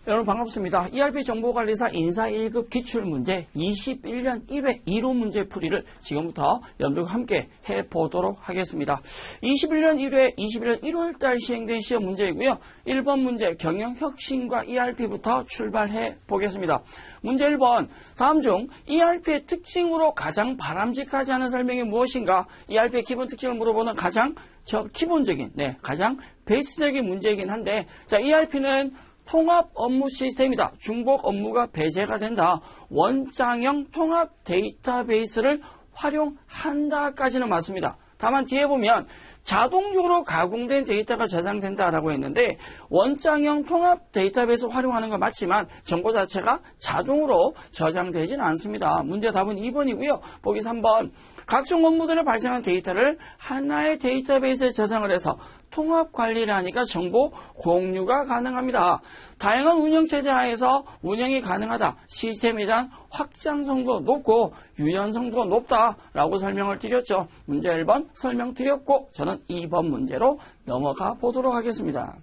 여러분 반갑습니다. ERP 정보관리사 인사 1급 기출문제 21년 1회 2로 문제 풀이를 지금부터 여러분들과 함께 해보도록 하겠습니다. 21년 1회 21년 1월달 시행된 시험 문제이고요. 1번 문제 경영혁신과 ERP부터 출발해 보겠습니다. 문제 1번 다음 중 ERP의 특징으로 가장 바람직하지 않은 설명이 무엇인가? ERP의 기본 특징을 물어보는 가장 기본적인, 가장 베이스적인 문제이긴 한데, 자, ERP는 통합 업무 시스템이다. 중복 업무가 배제가 된다. 원장형 통합 데이터베이스를 활용한다까지는 맞습니다. 다만 뒤에 보면 자동적으로 가공된 데이터가 저장된다라고 했는데 원장형 통합 데이터베이스 활용하는 건 맞지만 정보 자체가 자동으로 저장되지는 않습니다. 문제 답은 2번이고요. 보기 3번. 각종 업무들에 발생한 데이터를 하나의 데이터베이스에 저장을 해서 통합 관리를 하니까 정보 공유가 가능합니다. 다양한 운영체제 하에서 운영이 가능하다. 시스템에 대한 확장성도 높고 유연성도 높다라고 설명을 드렸죠. 문제 1번 설명드렸고 저는 2번 문제로 넘어가 보도록 하겠습니다.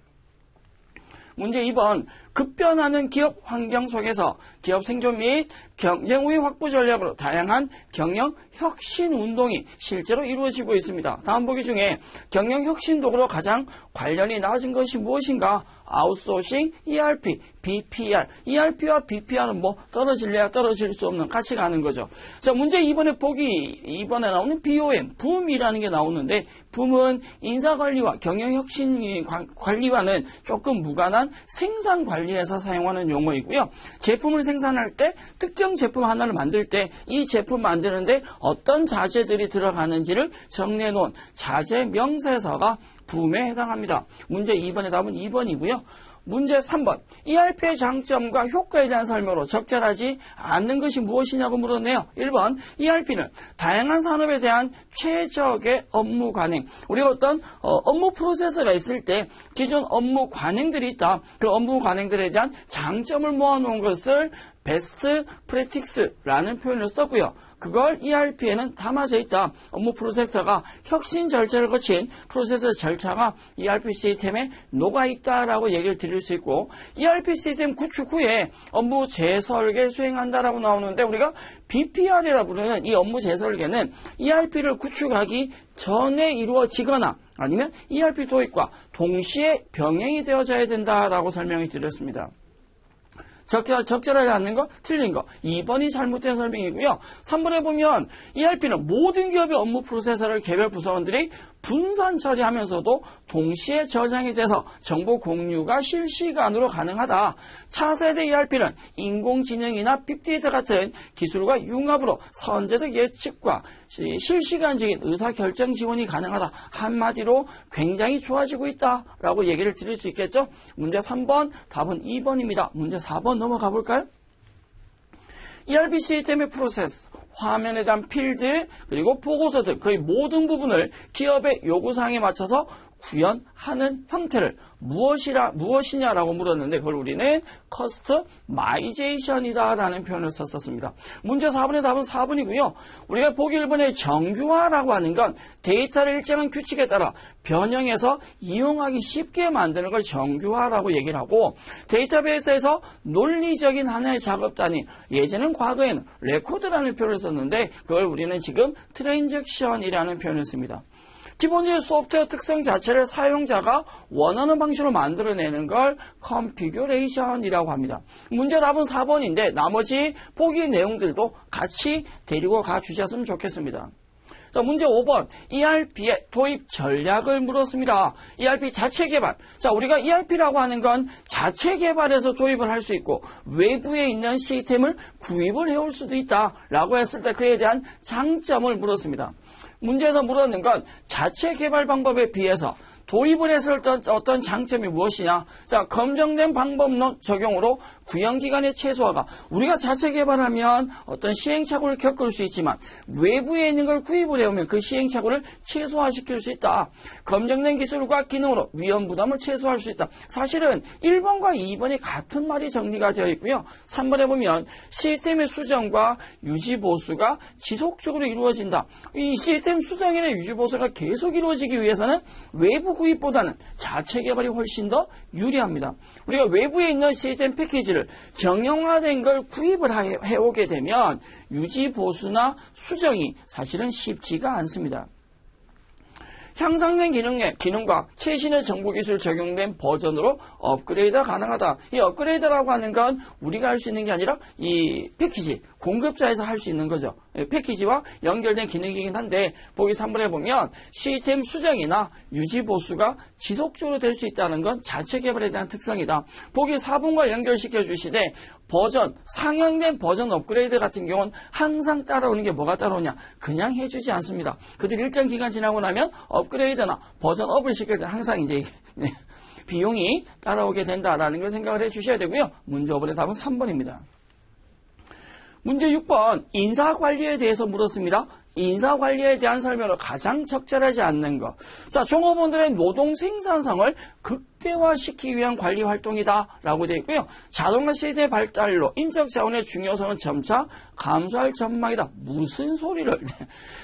문제 2번 급변하는 기업 환경 속에서 기업 생존 및 경쟁 우위 확보 전략으로 다양한 경영 혁신 운동이 실제로 이루어지고 있습니다. 다음 보기 중에 경영 혁신 도구로 가장 관련이 낮은 것이 무엇인가? 아웃소싱, ERP, BPR. ERP와 BPR은 떨어질래야 떨어질 수 없는 같이 가는 거죠. 자, 문제 2번에 보기 2번에 나오는 BOM, 붐이라는 게 나오는데 붐은 인사관리와 경영혁신 관리와는 조금 무관한 생산관리에서 사용하는 용어이고요. 제품을 생산할 때 특정 제품 하나를 만들 때 이 제품 만드는데 어떤 자재들이 들어가는지를 정리해 놓은 자재 명세서가 붐에 해당합니다. 문제 2번의 답은 2번이고요. 문제 3번. ERP의 장점과 효과에 대한 설명으로 적절하지 않는 것이 무엇이냐고 물었네요. 1번. ERP는 다양한 산업에 대한 최적의 업무 관행. 우리가 어떤 업무 프로세스가 있을 때 기존 업무 관행들이 있다. 그 업무 관행들에 대한 장점을 모아놓은 것을 베스트 프랙티스라는 표현을 썼고요. 그걸 ERP에는 담아져 있다. 업무 프로세서가 혁신 절차를 거친 프로세서 절차가 ERP 시스템에 녹아있다라고 얘기를 드릴 수 있고 ERP 시스템 구축 후에 업무 재설계를 수행한다라고 나오는데 우리가 BPR이라 부르는 이 업무 재설계는 ERP를 구축하기 전에 이루어지거나 아니면 ERP 도입과 동시에 병행이 되어져야 된다라고 설명을 드렸습니다. 적절하지 않는 거, 틀린 거. 2번이 잘못된 설명이고요. 3번에 보면 ERP는 모든 기업의 업무 프로세서를 개별 부서원들이 분산 처리하면서도 동시에 저장이 돼서 정보 공유가 실시간으로 가능하다. 차세대 ERP는 인공지능이나 빅데이터 같은 기술과 융합으로 선제적 예측과 실시간적인 의사결정 지원이 가능하다. 한마디로 굉장히 좋아지고 있다라고 얘기를 드릴 수 있겠죠. 문제 3번, 답은 2번입니다. 문제 4번 넘어가 볼까요? ERP 시스템의 프로세스. 화면에 대한 필드 그리고 보고서 등 거의 모든 부분을 기업의 요구사항에 맞춰서 구현하는 형태를 무엇이냐라고 물었는데 그걸 우리는 커스터마이제이션이다라는 표현을 썼었습니다. 문제 4번의 답은 4번이고요. 우리가 보기 1번의 정규화라고 하는 건 데이터를 일정한 규칙에 따라 변형해서 이용하기 쉽게 만드는 걸 정규화라고 얘기를 하고 데이터베이스에서 논리적인 하나의 작업 단위 예전엔 과거에는 레코드라는 표현을 썼는데 그걸 우리는 지금 트랜잭션이라는 표현을 씁니다. 기본적인 소프트웨어 특성 자체를 사용자가 원하는 방식으로 만들어내는 걸 컨피규레이션이라고 합니다. 문제 답은 4번인데 나머지 보기 내용들도 같이 데리고 가주셨으면 좋겠습니다. 자, 문제 5번. ERP의 도입 전략을 물었습니다. ERP 자체 개발. 자, 우리가 ERP라고 하는 건 자체 개발해서 도입을 할 수 있고 외부에 있는 시스템을 구입을 해올 수도 있다라고 했을 때 그에 대한 장점을 물었습니다. 문제에서 물었는 건 자체 개발 방법에 비해서 도입을 했을 때 어떤 장점이 무엇이냐? 자, 검증된 방법론 적용으로 구형기간의 최소화가 우리가 자체 개발하면 어떤 시행착오를 겪을 수 있지만 외부에 있는 걸 구입을 해오면 그 시행착오를 최소화시킬 수 있다. 검증된 기술과 기능으로 위험 부담을 최소화할 수 있다. 사실은 1번과 2번이 같은 말이 정리가 되어 있고요. 3번에 보면 시스템의 수정과 유지 보수가 지속적으로 이루어진다. 이 시스템 수정이나 유지 보수가 계속 이루어지기 위해서는 외부 구입보다는 자체 개발이 훨씬 더 유리합니다. 우리가 외부에 있는 시스템 패키지를 정형화된 걸 구입을 해오게 되면 유지 보수나 수정이 사실은 쉽지가 않습니다. 향상된 기능과 최신의 정보기술 적용된 버전으로 업그레이드가 가능하다. 이 업그레이드라고 하는 건 우리가 할 수 있는 게 아니라 이 패키지, 공급자에서 할 수 있는 거죠. 패키지와 연결된 기능이긴 한데 보기 3번에 보면 시스템 수정이나 유지 보수가 지속적으로 될 수 있다는 건 자체 개발에 대한 특성이다. 보기 4번과 연결시켜 주시되 버전, 상향된 버전 업그레이드 같은 경우는 항상 따라오는 게 뭐가 따라오냐? 그냥 해주지 않습니다. 그들 일정 기간 지나고 나면 업그레이드나 버전 업을 시킬 때 항상 이제 비용이 따라오게 된다라는 걸 생각을 해 주셔야 되고요. 문제 5번의 답은 3번입니다. 문제 6번 인사관리에 대해서 물었습니다. 인사관리에 대한 설명을 가장 적절하지 않는 것. 자, 종업원들의 노동 생산성을 극대화시키기 위한 관리 활동이다 라고 되어 있고요. 자동화 시대의 발달로 인적 자원의 중요성은 점차 감소할 전망이다. 무슨 소리를.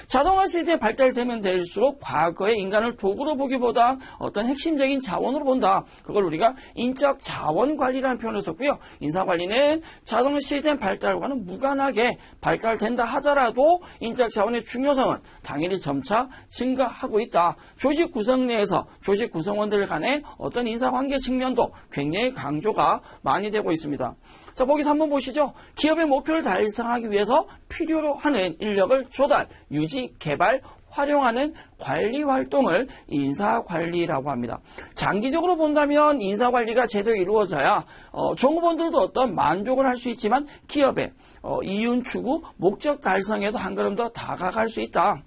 자동화 시대에 발달되면 될수록 과거의 인간을 도구로 보기보다 어떤 핵심적인 자원으로 본다. 그걸 우리가 인적 자원 관리라는 표현을 썼고요. 인사관리는 자동화 시대의 발달과는 무관하게 발달된다 하더라도 인적 자원의 중요성은 당연히 점차 증가하고 있다. 조직 구성 내에서 조직 구성원들 간의 어떤 인사관계 측면도 굉장히 강조가 많이 되고 있습니다. 자, 보기 3번 보시죠. 기업의 목표를 달성하기 위해서 필요로 하는 인력을 조달, 유지, 개발, 활용하는 관리 활동을 인사관리라고 합니다. 장기적으로 본다면 인사관리가 제대로 이루어져야 종업원들도 어떤 만족을 할 수 있지만 기업의 이윤 추구, 목적 달성에도 한 걸음 더 다가갈 수 있다.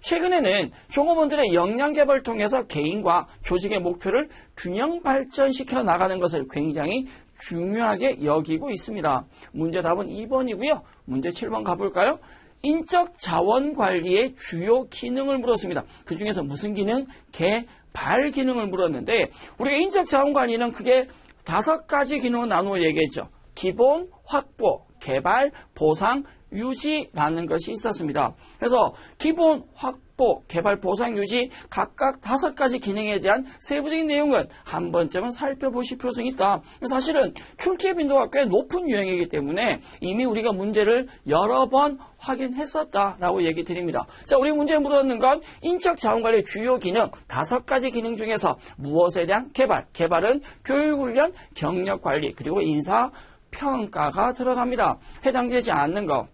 최근에는 종업원들의 역량 개발을 통해서 개인과 조직의 목표를 균형 발전시켜 나가는 것을 굉장히 중요하게 여기고 있습니다. 문제 답은 2번이고요. 문제 7번 가볼까요? 인적 자원 관리의 주요 기능을 물었습니다. 그 중에서 무슨 기능? 개발 기능을 물었는데 우리가 인적 자원 관리는 크게 5가지 기능을 나누어 얘기했죠. 기본, 확보, 개발, 보상, 유지라는 것이 있었습니다. 그래서 기본, 확보, 개발, 보상, 유지 각각 5가지 기능에 대한 세부적인 내용은 한 번쯤은 살펴보실 필요성이 있다. 사실은 출제 빈도가 꽤 높은 유형이기 때문에 이미 우리가 문제를 여러 번 확인했었다라고 얘기 드립니다. 자, 우리 문제에 물었는 건 인적 자원관리의 주요 기능 5가지 기능 중에서 무엇에 대한 개발, 개발은 교육훈련, 경력관리, 그리고 인사평가가 들어갑니다. 해당되지 않는 거.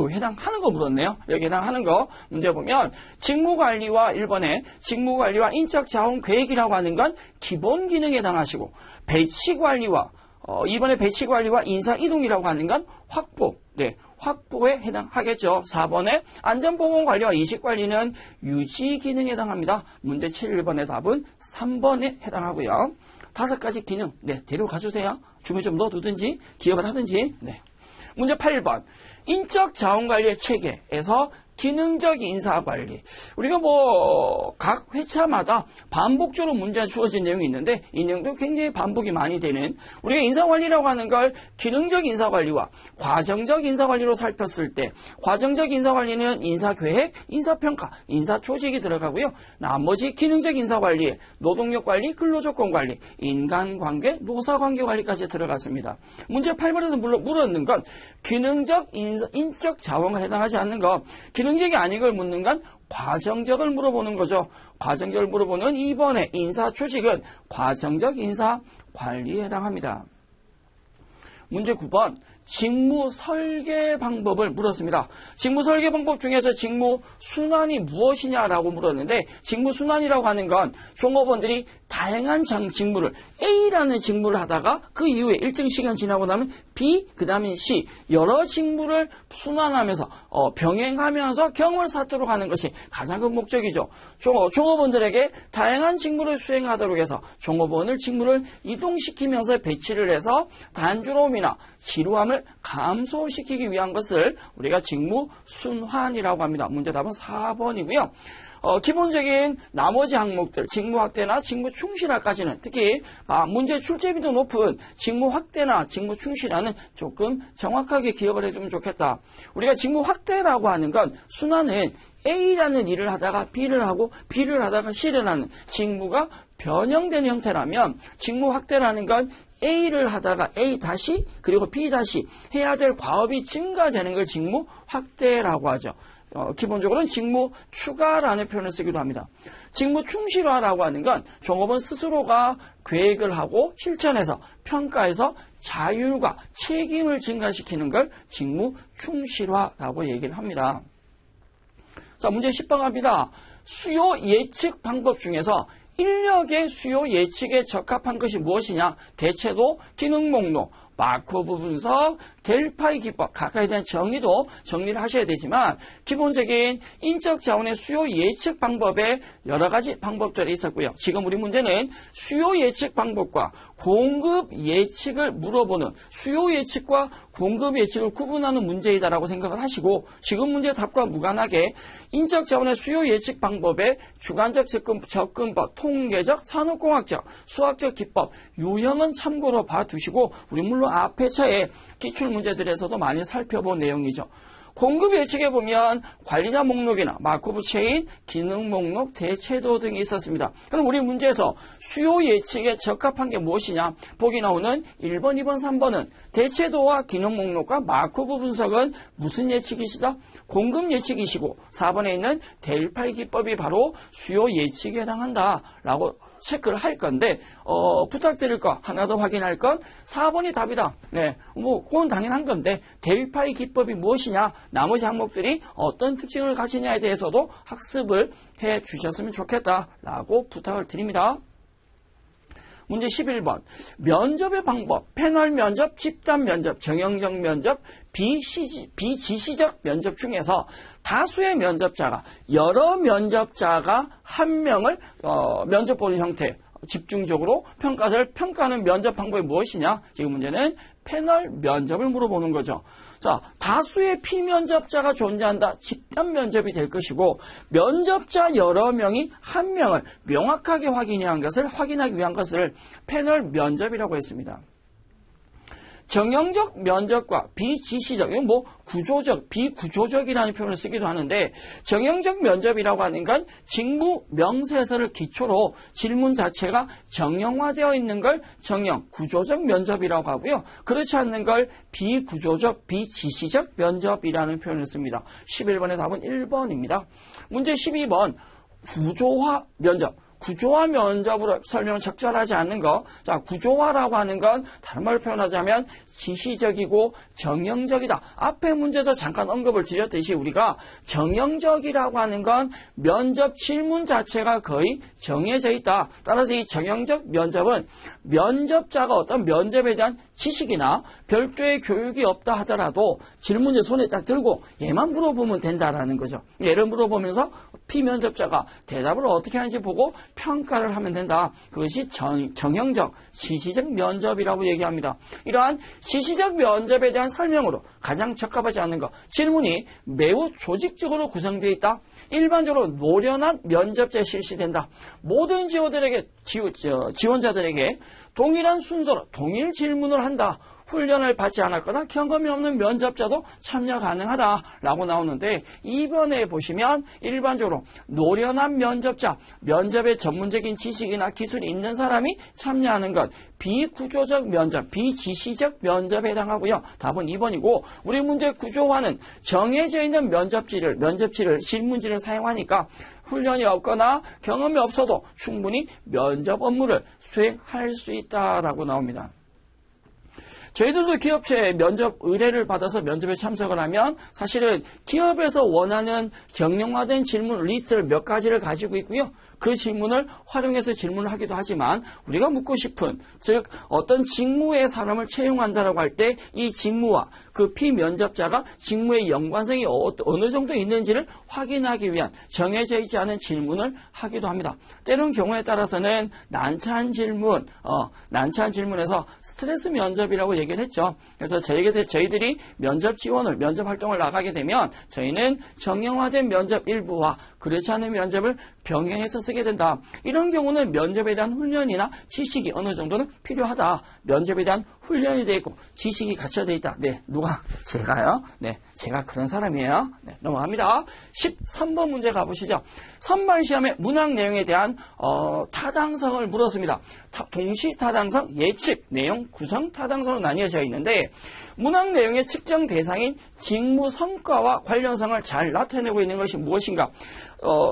해당하는 거 물었네요. 여기 해당하는 거 문제 보면 직무관리와 1번에 직무관리와 인적자원 계획이라고 하는 건 기본 기능에 해당하시고 배치관리와 2번에 배치관리와 인사이동이라고 하는 건 확보, 확보에 해당하겠죠. 4번에 안전보건관리와 인식관리는 유지 기능에 해당합니다. 문제 7번의 답은 3번에 해당하고요. 5가지 기능, 데려가 주세요. 주문 좀 넣어두든지 기억을 하든지. 문제 8번. 인적 자원관리의 체계에서 기능적 인사관리. 우리가 각 회차마다 반복적으로 문제가 주어진 내용이 있는데 이 내용도 굉장히 반복이 많이 되는 우리가 인사관리라고 하는 걸 기능적 인사관리와 과정적 인사관리로 살폈을 때 과정적 인사관리는 인사계획, 인사평가, 인사조직이 들어가고요. 나머지 기능적 인사관리에 노동력관리, 근로조건관리, 인간관계, 노사관계관리까지 들어갔습니다. 문제 8번에서 물었는 건 기능적 인적 자원에 해당하지 않는 것. 기능적이 아닌 걸 묻는 건 과정적을 물어보는 거죠. 과정적을 물어보는 2번의 인사조직은 과정적 인사관리에 해당합니다. 문제 9번. 직무 설계 방법을 물었습니다. 직무 설계 방법 중에서 직무 순환이 무엇이냐라고 물었는데 직무 순환이라고 하는 건 종업원들이 다양한 직무를 A라는 직무를 하다가 그 이후에 일정 시간 지나고 나면 B, 그 다음에 C 여러 직무를 순환하면서 병행하면서 경험을 쌓도록 하는 것이 가장 큰 목적이죠. 종업원들에게 다양한 직무를 수행하도록 해서 종업원을 직무를 이동시키면서 배치를 해서 단조로움이나 지루함을 감소시키기 위한 것을 우리가 직무 순환이라고 합니다. 문제답은 4번이고요. 기본적인 나머지 항목들, 직무 확대나 직무 충실화까지는 특히 문제 출제비도 높은 직무 확대나 직무 충실화는 조금 정확하게 기억을 해주면 좋겠다. 우리가 직무 확대라고 하는 건 순환은 A라는 일을 하다가 B를 하고 B를 하다가 C를 하는 직무가 변형되는 형태라면 직무 확대라는 건 A를 하다가 A 다시 그리고 B 다시 해야 될 과업이 증가되는 걸 직무 확대라고 하죠. 기본적으로는 직무 추가라는 표현을 쓰기도 합니다. 직무 충실화라고 하는 건 종업원 스스로가 계획을 하고 실천해서 평가해서 자율과 책임을 증가시키는 걸 직무 충실화라고 얘기를 합니다. 자, 문제 10번 갑니다. 수요 예측 방법 중에서 인력의 수요 예측에 적합한 것이 무엇이냐? 대체도, 기능 목록, 마코브 분석, 델파이 기법, 각각에 대한 정의도 정리를 하셔야 되지만 기본적인 인적 자원의 수요 예측 방법에 여러 가지 방법들이 있었고요. 지금 우리 문제는 수요 예측 방법과 공급 예측을 물어보는 수요 예측과 공급 예측을 구분하는 문제이다라고 생각을 하시고 지금 문제 답과 무관하게 인적 자원의 수요 예측 방법의 주관적 접근법, 통계적, 산업공학적, 수학적 기법, 유형은 참고로 봐두시고 우리 물론 앞에 차에 기출 문제들에서도 많이 살펴본 내용이죠. 공급 예측에 보면 관리자 목록이나 마코브 체인, 기능 목록, 대체도 등이 있었습니다. 그럼 우리 문제에서 수요 예측에 적합한 게 무엇이냐? 보기 나오는 1번, 2번, 3번은 대체도와 기능 목록과 마코브 분석은 무슨 예측이시다? 공급 예측이시고 4번에 있는 델파이 기법이 바로 수요 예측에 해당한다라고 체크를 할 건데 부탁드릴 거 하나 더 확인할 건 4번이 답이다. 네, 그건 당연한 건데 델파이 기법이 무엇이냐, 나머지 항목들이 어떤 특징을 가지냐에 대해서도 학습을 해 주셨으면 좋겠다라고 부탁을 드립니다. 문제 11번. 면접의 방법. 패널 면접, 집단 면접, 정형적 면접, 비지시적 면접 중에서 다수의 면접자가 여러 면접자가 한 명을 면접 보는 형태 집중적으로 평가하는 면접 방법이 무엇이냐? 지금 문제는 패널 면접을 물어보는 거죠. 자, 다수의 피면접자가 존재한다. 집단 면접이 될 것이고 면접자 여러 명이 한 명을 명확하게 확인하기 위한 것을 패널 면접이라고 했습니다. 정형적 면접과 비지시적, 이건 구조적, 비구조적이라는 표현을 쓰기도 하는데 정형적 면접이라고 하는 건 직무 명세서를 기초로 질문 자체가 정형화되어 있는 걸 정형, 구조적 면접이라고 하고요. 그렇지 않는 걸 비구조적, 비지시적 면접이라는 표현을 씁니다. 11번의 답은 1번입니다. 문제 12번 구조화 면접. 구조화 면접으로 설명은 적절하지 않는 거. 자, 구조화라고 하는 건 다른 말로 표현하자면 지시적이고 정형적이다. 앞에 문제에서 잠깐 언급을 드렸듯이 우리가 정형적이라고 하는 건 면접 질문 자체가 거의 정해져 있다. 따라서 이 정형적 면접은 면접자가 어떤 면접에 대한 지식이나 별도의 교육이 없다 하더라도 질문지 손에 딱 들고 얘만 물어보면 된다라는 거죠. 얘를 물어보면서 피면접자가 대답을 어떻게 하는지 보고 평가를 하면 된다. 그것이 정형적, 지시적 면접이라고 얘기합니다. 이러한 지시적 면접에 대한 설명으로 가장 적합하지 않는 것. 질문이 매우 조직적으로 구성되어 있다. 일반적으로 노련한 면접제에 실시된다. 모든 지원자들에게 동일한 순서로 동일 질문을 한다. 훈련을 받지 않았거나 경험이 없는 면접자도 참여 가능하다라고 나오는데 2번에 보시면 일반적으로 노련한 면접자, 면접에 전문적인 지식이나 기술이 있는 사람이 참여하는 것 비구조적 면접, 비지시적 면접에 해당하고요. 답은 2번이고 우리 문제 구조화는 정해져 있는 면접지를 질문지를 사용하니까 훈련이 없거나 경험이 없어도 충분히 면접 업무를 수행할 수 있다라고 나옵니다. 저희들도 기업체에 면접 의뢰를 받아서 면접에 참석을 하면 사실은 기업에서 원하는 경영화된 질문 리스트를 몇 가지를 가지고 있고요. 그 질문을 활용해서 질문을 하기도 하지만 우리가 묻고 싶은, 즉 어떤 직무의 사람을 채용한다라고 할 때 이 직무와 그 피면접자가 직무의 연관성이 어느 정도 있는지를 확인하기 위한 정해져 있지 않은 질문을 하기도 합니다. 때론 경우에 따라서는 난처한 질문에서 스트레스 면접이라고 얘기를 했죠. 그래서 저희들이 면접 지원을, 면접 활동을 나가게 되면 저희는 정형화된 면접 일부와 그렇지 않은 면접을 병행해서 쓰게 된다. 이런 경우는 면접에 대한 훈련이나 지식이 어느 정도는 필요하다. 면접에 대한 훈련이 되어 있고 지식이 갖춰져 있다. 네, 누가? 제가요? 네, 제가 그런 사람이에요. 네, 넘어갑니다. 13번 문제 가보시죠. 선발시험의 문항 내용에 대한 타당성을 물었습니다. 동시 타당성, 예측, 내용, 구성 타당성으로 나뉘어져 있는데 문항 내용의 측정 대상인 직무 성과와 관련성을 잘 나타내고 있는 것이 무엇인가?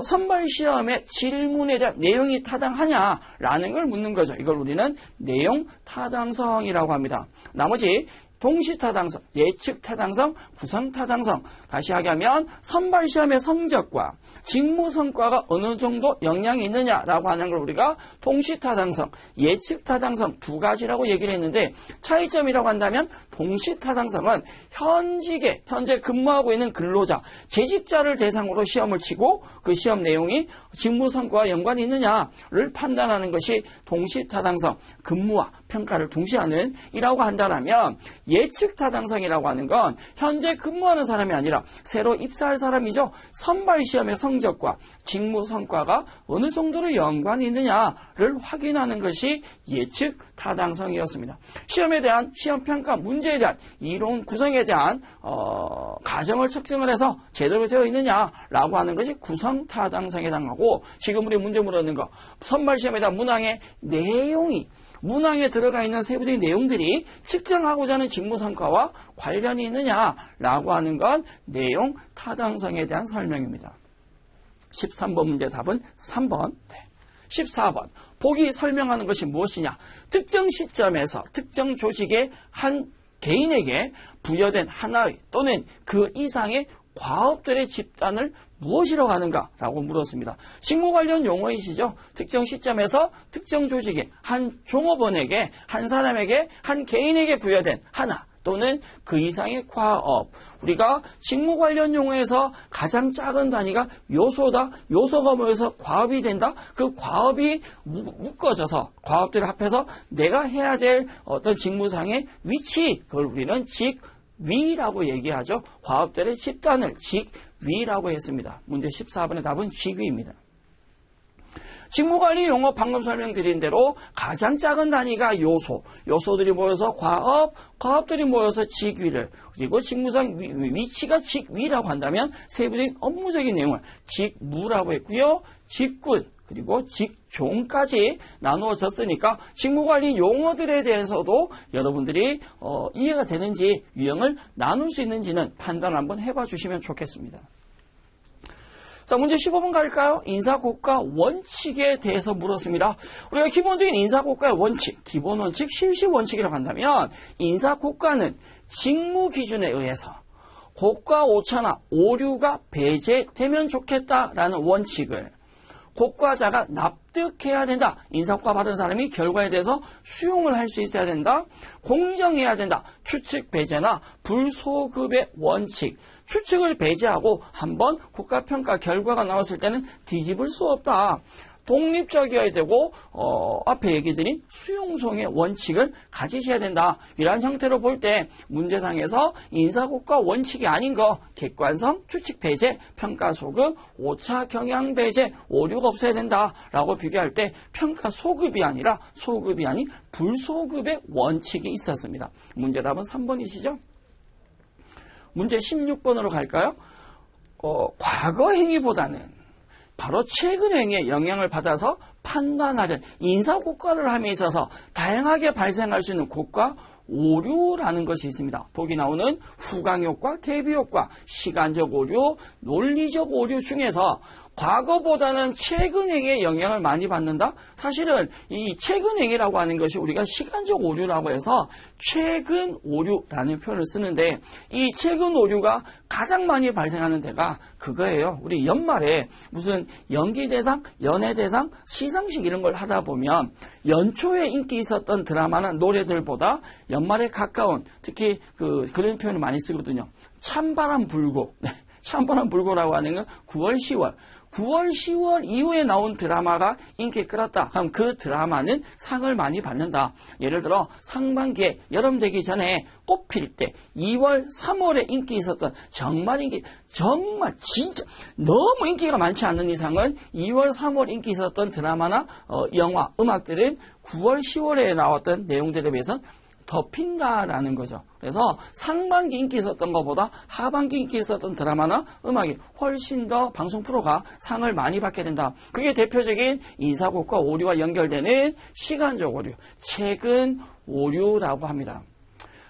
선발시험의 질문에 대한 내용이 타당하냐라는 걸 묻는 거죠. 이걸 우리는 내용 타당성이라고 합니다. 나머지 동시 타당성, 예측 타당성, 구성 타당성. 다시 하면 선발시험의 성적과 직무 성과가 어느 정도 영향이 있느냐라고 하는 걸 우리가 동시 타당성, 예측 타당성 두 가지라고 얘기를 했는데 차이점이라고 한다면 동시 타당성은 현재 근무하고 있는 근로자, 재직자를 대상으로 시험을 치고 그 시험 내용이 직무 성과와 연관이 있느냐를 판단하는 것이 동시 타당성, 근무와 평가를 동시에 하는 이라고 한다면 예측 타당성이라고 하는 건 현재 근무하는 사람이 아니라 새로 입사할 사람이죠. 선발시험의 성적과 직무 성과가 어느 정도로 연관이 있느냐를 확인하는 것이 예측 타당성이었습니다. 시험에 대한 시험평가 문제에 대한 이론 구성에 대한 가정을 측정을 해서 제대로 되어 있느냐라고 하는 것이 구성 타당성에 해당하고 지금 우리 문제 물었는 거 선발시험에 대한 문항의 내용이 문항에 들어가 있는 세부적인 내용들이 측정하고자 하는 직무 성과와 관련이 있느냐라고 하는 건 내용 타당성에 대한 설명입니다. 13번 문제 답은 3번. 네. 14번. 보기 설명하는 것이 무엇이냐? 특정 시점에서 특정 조직의 한 개인에게 부여된 하나의 또는 그 이상의 과업들의 집단을 무엇이라고 하는가라고 물었습니다. 직무 관련 용어이시죠. 특정 시점에서 특정 조직의 한 종업원에게, 한 사람에게, 한 개인에게 부여된 하나 또는 그 이상의 과업. 우리가 직무 관련 용어에서 가장 작은 단위가 요소다. 요소가 모여서 과업이 된다. 그 과업이 묶어져서 과업들을 합해서 내가 해야 될 어떤 직무상의 위치, 그걸 우리는 직위라고 얘기하죠. 과업들의 집단을 직위라고 했습니다. 문제 14번의 답은 직위입니다. 직무관리 용어 방금 설명드린 대로 가장 작은 단위가 요소들이 모여서 과업들이 모여서 직위를, 그리고 직무상 위치가 직위라고 한다면 세부적인 업무적인 내용을 직무라고 했고요. 직군, 그리고 직종까지 나누어졌으니까 직무관리 용어들에 대해서도 여러분들이 이해가 되는지 유형을 나눌 수 있는지는 판단 한번 해봐 주시면 좋겠습니다. 자, 문제 15번 갈까요? 인사고과 원칙에 대해서 물었습니다. 우리가 기본적인 인사고과의 원칙, 기본 원칙, 실시 원칙이라고 한다면 인사고과는 직무 기준에 의해서 고과 오차나 오류가 배제되면 좋겠다라는 원칙을 고과자가 납득해야 된다. 인사고과 받은 사람이 결과에 대해서 수용을 할 수 있어야 된다. 공정해야 된다. 추측 배제나 불소급의 원칙. 추측을 배제하고 한번 국가평가 결과가 나왔을 때는 뒤집을 수 없다. 독립적이어야 되고 앞에 얘기 드린 수용성의 원칙을 가지셔야 된다. 이러한 형태로 볼 때 문제상에서 인사고과 원칙이 아닌 거 객관성, 추측 배제, 평가 소급, 오차 경향 배제, 오류가 없어야 된다라고 비교할 때 평가 소급이 아니라 소급이 아닌 불소급의 원칙이 있었습니다. 문제 답은 3번이시죠? 문제 16번으로 갈까요? 과거 행위보다는 바로 최근 행위에 영향을 받아서 판단하는 인사고과를 함에 있어서 다양하게 발생할 수 있는 고과 오류라는 것이 있습니다. 보기 나오는 후강효과, 대비효과, 시간적 오류, 논리적 오류 중에서 과거보다는 최근행에 영향을 많이 받는다? 사실은 이 최근행이라고 하는 것이 우리가 시간적 오류라고 해서 최근 오류라는 표현을 쓰는데 이 최근 오류가 가장 많이 발생하는 데가 그거예요. 우리 연말에 무슨 연기대상, 연예대상, 시상식 이런 걸 하다 보면 연초에 인기 있었던 드라마나 노래들보다 연말에 가까운 특히 그런 표현을 많이 쓰거든요. 찬바람 불고, 찬바람 불고라고 하는 건 9월, 10월. 9월, 10월 이후에 나온 드라마가 인기를 끌었다. 그럼 그 드라마는 상을 많이 받는다. 예를 들어 상반기에 여름 되기 전에 꽃필 때 2월, 3월에 인기 있었던 정말 진짜 너무 인기가 많지 않는 이상은 2월, 3월 인기 있었던 드라마나 영화, 음악들은 9월, 10월에 나왔던 내용들에 비해서는 덮인다라는 거죠. 그래서 상반기 인기 있었던 것보다 하반기 인기 있었던 드라마나 음악이 훨씬 더 방송 프로가 상을 많이 받게 된다. 그게 대표적인 인사고과 오류와 연결되는 시간적 오류, 최근 오류라고 합니다.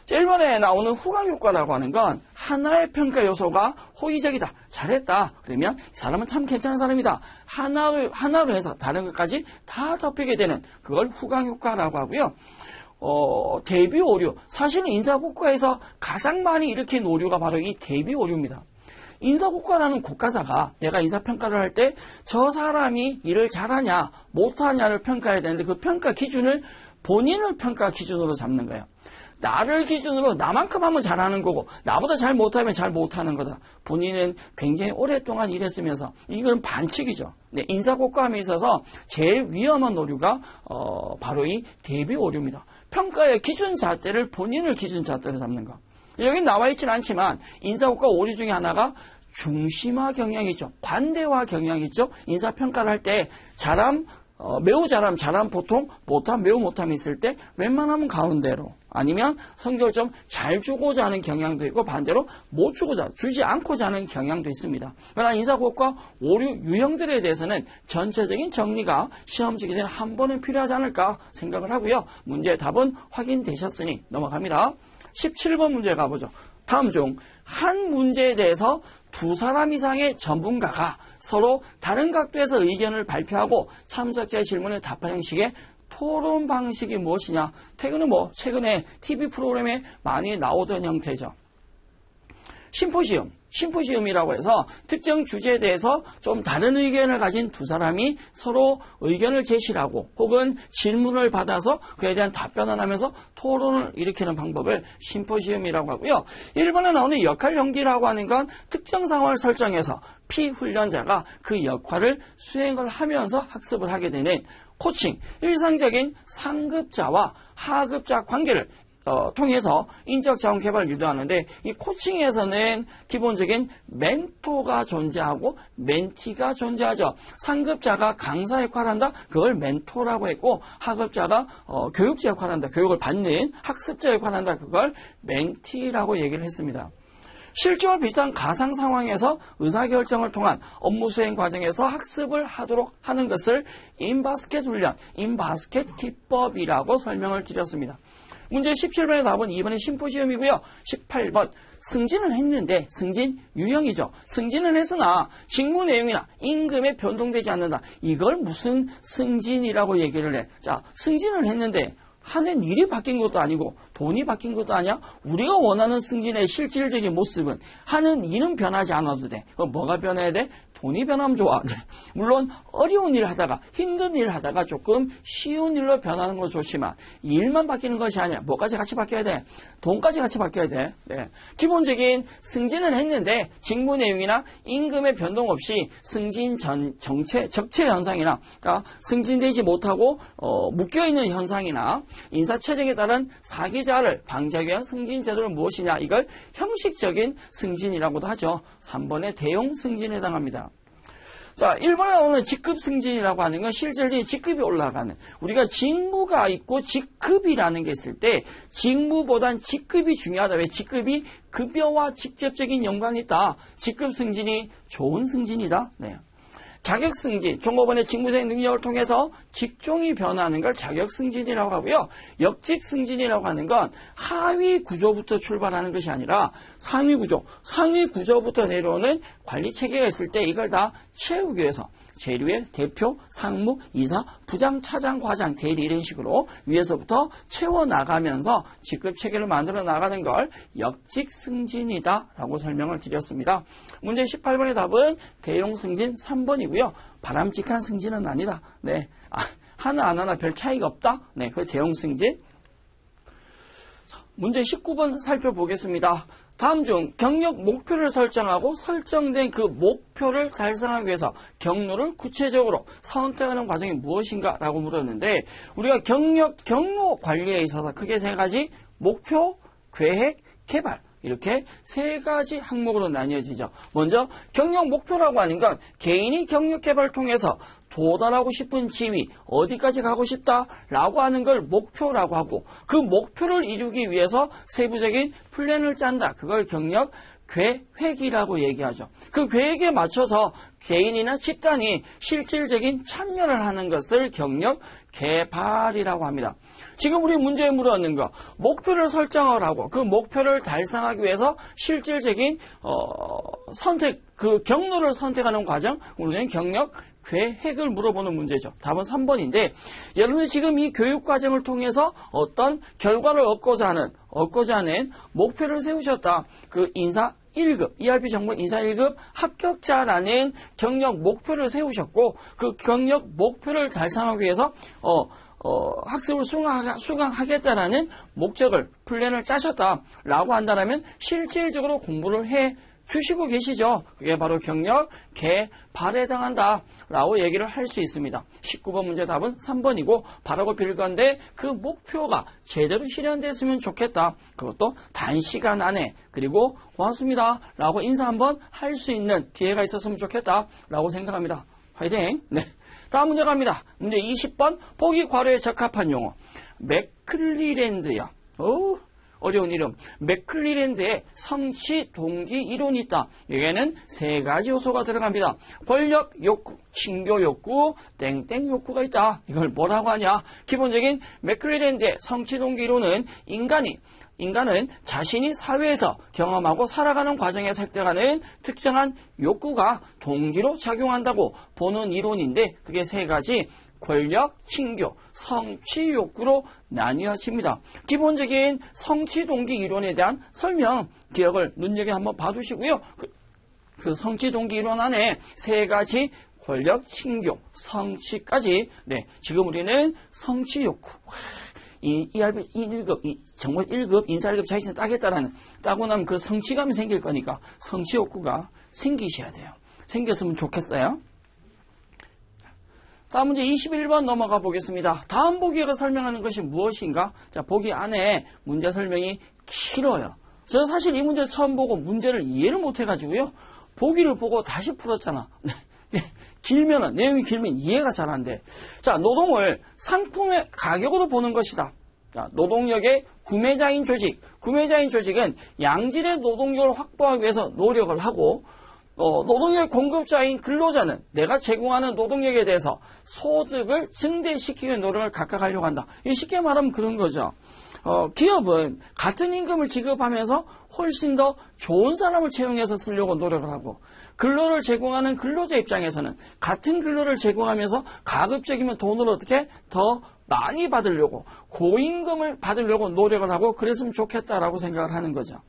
1번에 나오는 후광효과라고 하는 건 하나의 평가 요소가 호의적이다. 잘했다. 그러면 이 사람은 참 괜찮은 사람이다. 하나로 해서 다른 것까지 다 덮이게 되는 그걸 후광효과라고 하고요. 대비 오류. 사실은 인사고과에서 가장 많이 일으킨 오류가 바로 이 대비 오류입니다. 인사고과라는 고과사가 내가 인사평가를 할 때 저 사람이 일을 잘하냐 못하냐를 평가해야 되는데 그 평가 기준을 본인을 평가 기준으로 잡는 거예요. 나를 기준으로 나만큼 하면 잘하는 거고 나보다 잘 못하면 잘 못하는 거다. 본인은 굉장히 오랫동안 일했으면서 이건 반칙이죠. 네, 인사고과함에 있어서 제일 위험한 오류가 바로 이 대비 오류입니다. 평가의 기준 잣대를 본인을 기준 잣대로 잡는 거. 여기 나와 있지는 않지만 인사고과 오류 중에 하나가 중심화 경향이 있죠. 관대화 경향이 있죠. 인사평가를 할 때 잘함, 매우 잘함, 잘함 보통, 못함, 매우 못함이 있을 때 웬만하면 가운데로 아니면 성적을 좀 잘 주고자 하는 경향도 있고 반대로 못 주고자, 주지 않고자 하는 경향도 있습니다. 그러나 인사고과 오류 유형들에 대해서는 전체적인 정리가 시험 치기 전에 한 번은 필요하지 않을까 생각을 하고요. 문제의 답은 확인되셨으니 넘어갑니다. 17번 문제 가보죠. 다음 중 한 문제에 대해서 두 사람 이상의 전문가가 서로 다른 각도에서 의견을 발표하고 참석자의 질문에 답하는 형식의 토론 방식이 무엇이냐? 최근에 TV 프로그램에 많이 나오던 형태죠. 심포지움이라고 해서 특정 주제에 대해서 좀 다른 의견을 가진 두 사람이 서로 의견을 제시하고 혹은 질문을 받아서 그에 대한 답변을 하면서 토론을 일으키는 방법을 심포지움이라고 하고요. 1번에 나오는 역할 연기라고 하는 건 특정 상황을 설정해서 피훈련자가 그 역할을 수행을 하면서 학습을 하게 되는 코칭, 일상적인 상급자와 하급자 관계를 통해서 인적 자원 개발을 유도하는데 이 코칭에서는 기본적인 멘토가 존재하고 멘티가 존재하죠. 상급자가 강사 역할을 한다. 그걸 멘토라고 했고 하급자가 교육자 역할을 한다. 교육을 받는 학습자 역할을 한다. 그걸 멘티라고 얘기를 했습니다. 실제와 비슷한 가상 상황에서 의사결정을 통한 업무 수행 과정에서 학습을 하도록 하는 것을 인바스켓 훈련, 인바스켓 기법이라고 설명을 드렸습니다. 문제 17번의 답은 2번의 심포지움이고요. 18번 승진은 했는데 승진 유형이죠. 승진은 했으나 직무 내용이나 임금에 변동되지 않는다. 이걸 무슨 승진이라고 얘기를 해. 자, 승진을 했는데 하는 일이 바뀐 것도 아니고 돈이 바뀐 것도 아니야. 우리가 원하는 승진의 실질적인 모습은 하는 일은 변하지 않아도 돼. 그럼 뭐가 변해야 돼? 돈이 변하면 좋아. 물론 어려운 일을 하다가 힘든 일을 하다가 조금 쉬운 일로 변하는 건 좋지만 일만 바뀌는 것이 아니야. 뭐까지 같이 바뀌어야 돼? 돈까지 같이 바뀌어야 돼. 네. 기본적인 승진을 했는데 직무 내용이나 임금의 변동 없이 승진 적체 현상이나 그러니까 승진되지 못하고 묶여있는 현상이나 인사체적에 따른 사기자를 방지하기 위한 승진 제도는 무엇이냐. 이걸 형식적인 승진이라고도 하죠. 3번의 대용 승진에 해당합니다. 자, 1번에 나오는 직급 승진이라고 하는 건 실질적인 직급이 올라가는, 우리가 직무가 있고 직급이라는 게 있을 때 직무보단 직급이 중요하다. 왜? 직급이 급여와 직접적인 연관이 있다. 직급 승진이 좋은 승진이다. 네. 자격승진, 종업원의 직무적인 능력을 통해서 직종이 변하는 걸 자격승진이라고 하고요. 역직승진이라고 하는 건 하위 구조부터 출발하는 것이 아니라 상위 구조, 상위 구조부터 내려오는 관리 체계가 있을 때 이걸 다 채우기 위해서 제일 위에 대표, 상무, 이사, 부장, 차장, 과장, 대리 이런 식으로 위에서부터 채워나가면서 직급 체계를 만들어 나가는 걸 역직승진이다 라고 설명을 드렸습니다. 문제 18번의 답은 대용승진 3번이고요. 바람직한 승진은 아니다. 네, 하나 안 하나 별 차이가 없다. 네, 그 대용승진. 문제 19번 살펴보겠습니다. 다음 중 경력 목표를 설정하고 설정된 그 목표를 달성하기 위해서 경로를 구체적으로 선택하는 과정이 무엇인가 라고 물었는데 우리가 경로 관리에 있어서 크게 세 가지 목표, 계획, 개발 이렇게 세 가지 항목으로 나뉘어지죠. 먼저 경력 목표라고 하는 건 개인이 경력 개발을 통해서 도달하고 싶은 지위, 어디까지 가고 싶다라고 하는 걸 목표라고 하고 그 목표를 이루기 위해서 세부적인 플랜을 짠다. 그걸 경력 계획이라고 얘기하죠. 그 계획에 맞춰서 개인이나 집단이 실질적인 참여를 하는 것을 경력 개발이라고 합니다. 지금 우리 문제에 물었는 거 목표를 설정을 하고 그 목표를 달성하기 위해서 실질적인 선택, 그 경로를 선택하는 과정, 우리는 경력 계획을 물어보는 문제죠. 답은 3번인데 여러분이 지금 이 교육과정을 통해서 어떤 결과를 얻고자 하는 목표를 세우셨다. 그 인사 1급, ERP 전문 인사 1급 합격자라는 경력 목표를 세우셨고 그 경력 목표를 달성하기 위해서 학습을 수강하겠다라는 목적을, 플랜을 짜셨다라고 한다면 실질적으로 공부를 해 주시고 계시죠. 그게 바로 경력 개발에 해당한다 라고 얘기를 할 수 있습니다. 19번 문제 답은 3번이고 바라고 빌 건데 그 목표가 제대로 실현됐으면 좋겠다. 그것도 단시간 안에 그리고 고맙습니다 라고 인사 한번 할 수 있는 기회가 있었으면 좋겠다 라고 생각합니다. 화이팅! 네. 다음 문제 갑니다. 문제 20번 보기 괄호에 적합한 용어 맥클리랜드요. 어려운 이름. 맥클리랜드의 성취 동기 이론이 있다. 여기에는 세 가지 요소가 들어갑니다. 권력 욕구, 친교 욕구, 땡땡 욕구가 있다. 이걸 뭐라고 하냐? 기본적인 맥클리랜드의 성취 동기 이론은 인간은 자신이 사회에서 경험하고 살아가는 과정에서 획득하는 특정한 욕구가 동기로 작용한다고 보는 이론인데 그게 세 가지 권력, 친교, 성취 욕구로 나뉘어집니다. 기본적인 성취 동기 이론에 대한 설명, 기억을 눈여겨 한번 봐두시고요. 그 성취 동기 이론 안에 세 가지 권력, 친교, 성취까지 지금 우리는 성취 욕구, 이 ERP 1급, 정말 1급, 인사 1급 자격증 따고 나면 그 성취감이 생길 거니까 성취 욕구가 생기셔야 돼요. 생겼으면 좋겠어요. 다음 문제 21번 넘어가 보겠습니다. 다음 보기가 설명하는 것이 무엇인가? 자, 보기 안에 문제 설명이 길어요. 저는 사실 이 문제 처음 보고 문제를 이해를 못 해가지고요. 보기를 보고 다시 풀었잖아. 내용이 길면 이해가 잘 안 돼. 자, 노동을 상품의 가격으로 보는 것이다. 자, 노동력의 구매자인 조직은 양질의 노동력을 확보하기 위해서 노력을 하고 노동력 공급자인 근로자는 내가 제공하는 노동력에 대해서 소득을 증대시키기 위해 노력을 각각 하려고 한다. 쉽게 말하면 그런 거죠. 기업은 같은 임금을 지급하면서 훨씬 더 좋은 사람을 채용해서 쓰려고 노력을 하고 근로를 제공하는 근로자 입장에서는 같은 근로를 제공하면서 가급적이면 돈을 어떻게 더 많이 받으려고 고임금을 받으려고 노력을 하고 그랬으면 좋겠다라고 생각을 하는 거죠.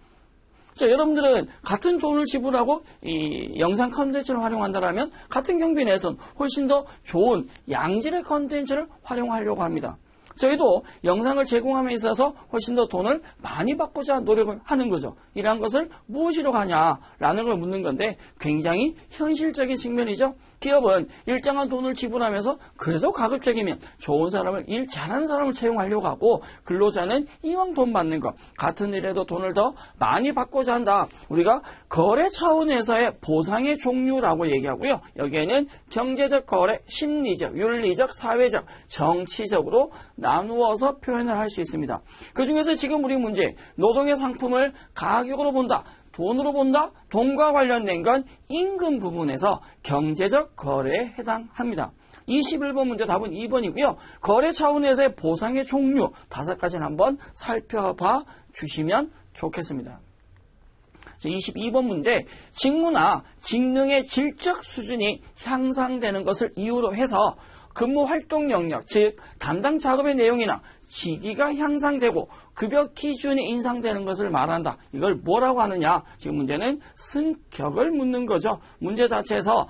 자, 여러분들은 같은 돈을 지불하고 이 영상 컨텐츠를 활용한다면 같은 경비 내에서는 훨씬 더 좋은 양질의 컨텐츠를 활용하려고 합니다. 저희도 영상을 제공함에 있어서 훨씬 더 돈을 많이 받고자 노력을 하는 거죠. 이러한 것을 무엇이라고 하냐라는 걸 묻는 건데 굉장히 현실적인 측면이죠. 기업은 일정한 돈을 지불하면서 그래도 가급적이면 좋은 사람을, 일 잘하는 사람을 채용하려고 하고 근로자는 이왕 돈 받는 것 같은 일에도 돈을 더 많이 받고자 한다. 우리가 거래 차원에서의 보상의 종류라고 얘기하고요. 여기에는 경제적 거래, 심리적, 윤리적, 사회적, 정치적으로 나누어서 표현을 할 수 있습니다. 그 중에서 지금 우리 문제 노동의 상품을 가격으로 본다. 돈으로 본다? 돈과 관련된 건 임금 부분에서 경제적 거래에 해당합니다. 21번 문제 답은 2번이고요. 거래 차원에서의 보상의 종류 5가지는 한번 살펴봐 주시면 좋겠습니다. 22번 문제, 직무나 직능의 질적 수준이 향상되는 것을 이유로 해서 근무 활동 영역, 즉 담당 작업의 내용이나 직위가 향상되고 급여 기준이 인상되는 것을 말한다. 이걸 뭐라고 하느냐? 지금 문제는 승격을 묻는 거죠. 문제 자체에서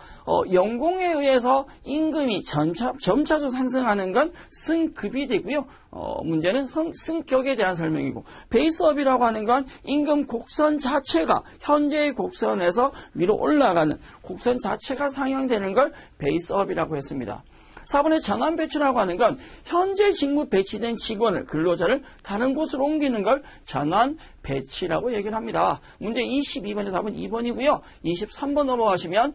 연공에 의해서 임금이 점차적으로 상승하는 건 승급이 되고요. 문제는 승격에 대한 설명이고, 베이스업이라고 하는 건 임금 곡선 자체가 현재의 곡선에서 위로 올라가는 곡선 자체가 상향되는 걸 베이스업이라고 했습니다. 4번의 전환 배치라고 하는 건 현재 직무 배치된 직원을, 근로자를 다른 곳으로 옮기는 걸 전환 배치라고 얘기를 합니다. 문제 22번의 답은 2번이고요. 23번 넘어가시면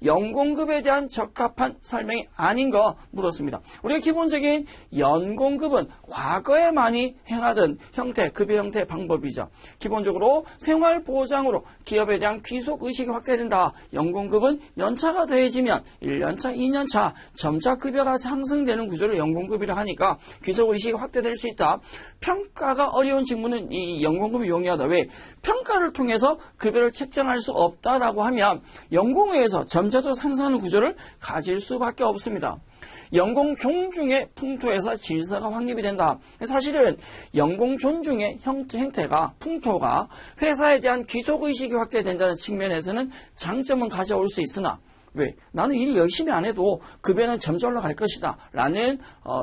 연공급에 대한 적합한 설명이 아닌 거 물었습니다. 우리가 기본적인 연공급은 과거에 많이 행하던 형태, 급여 형태 방법이죠. 기본적으로 생활보장으로 기업에 대한 귀속의식이 확대된다. 연공급은 연차가 더해지면 1년차, 2년차 점차 급여가 상승되는 구조를 연공급이라 하니까 귀속의식이 확대될 수 있다. 평가가 어려운 직무는 이 연공급이 용이하다. 왜? 평가를 통해서 급여를 책정할 수 없다라고 하면 연공에서 점차적으로 상승하는 구조를 가질 수밖에 없습니다. 연공 존중의 풍토에서 질서가 확립이 된다. 사실은 연공 존중의 형태가, 풍토가 회사에 대한 귀속의식이 확대된다는 측면에서는 장점은 가져올 수 있으나, 왜? 나는 일 열심히 안 해도 급여는 점점 올라갈 것이다 라는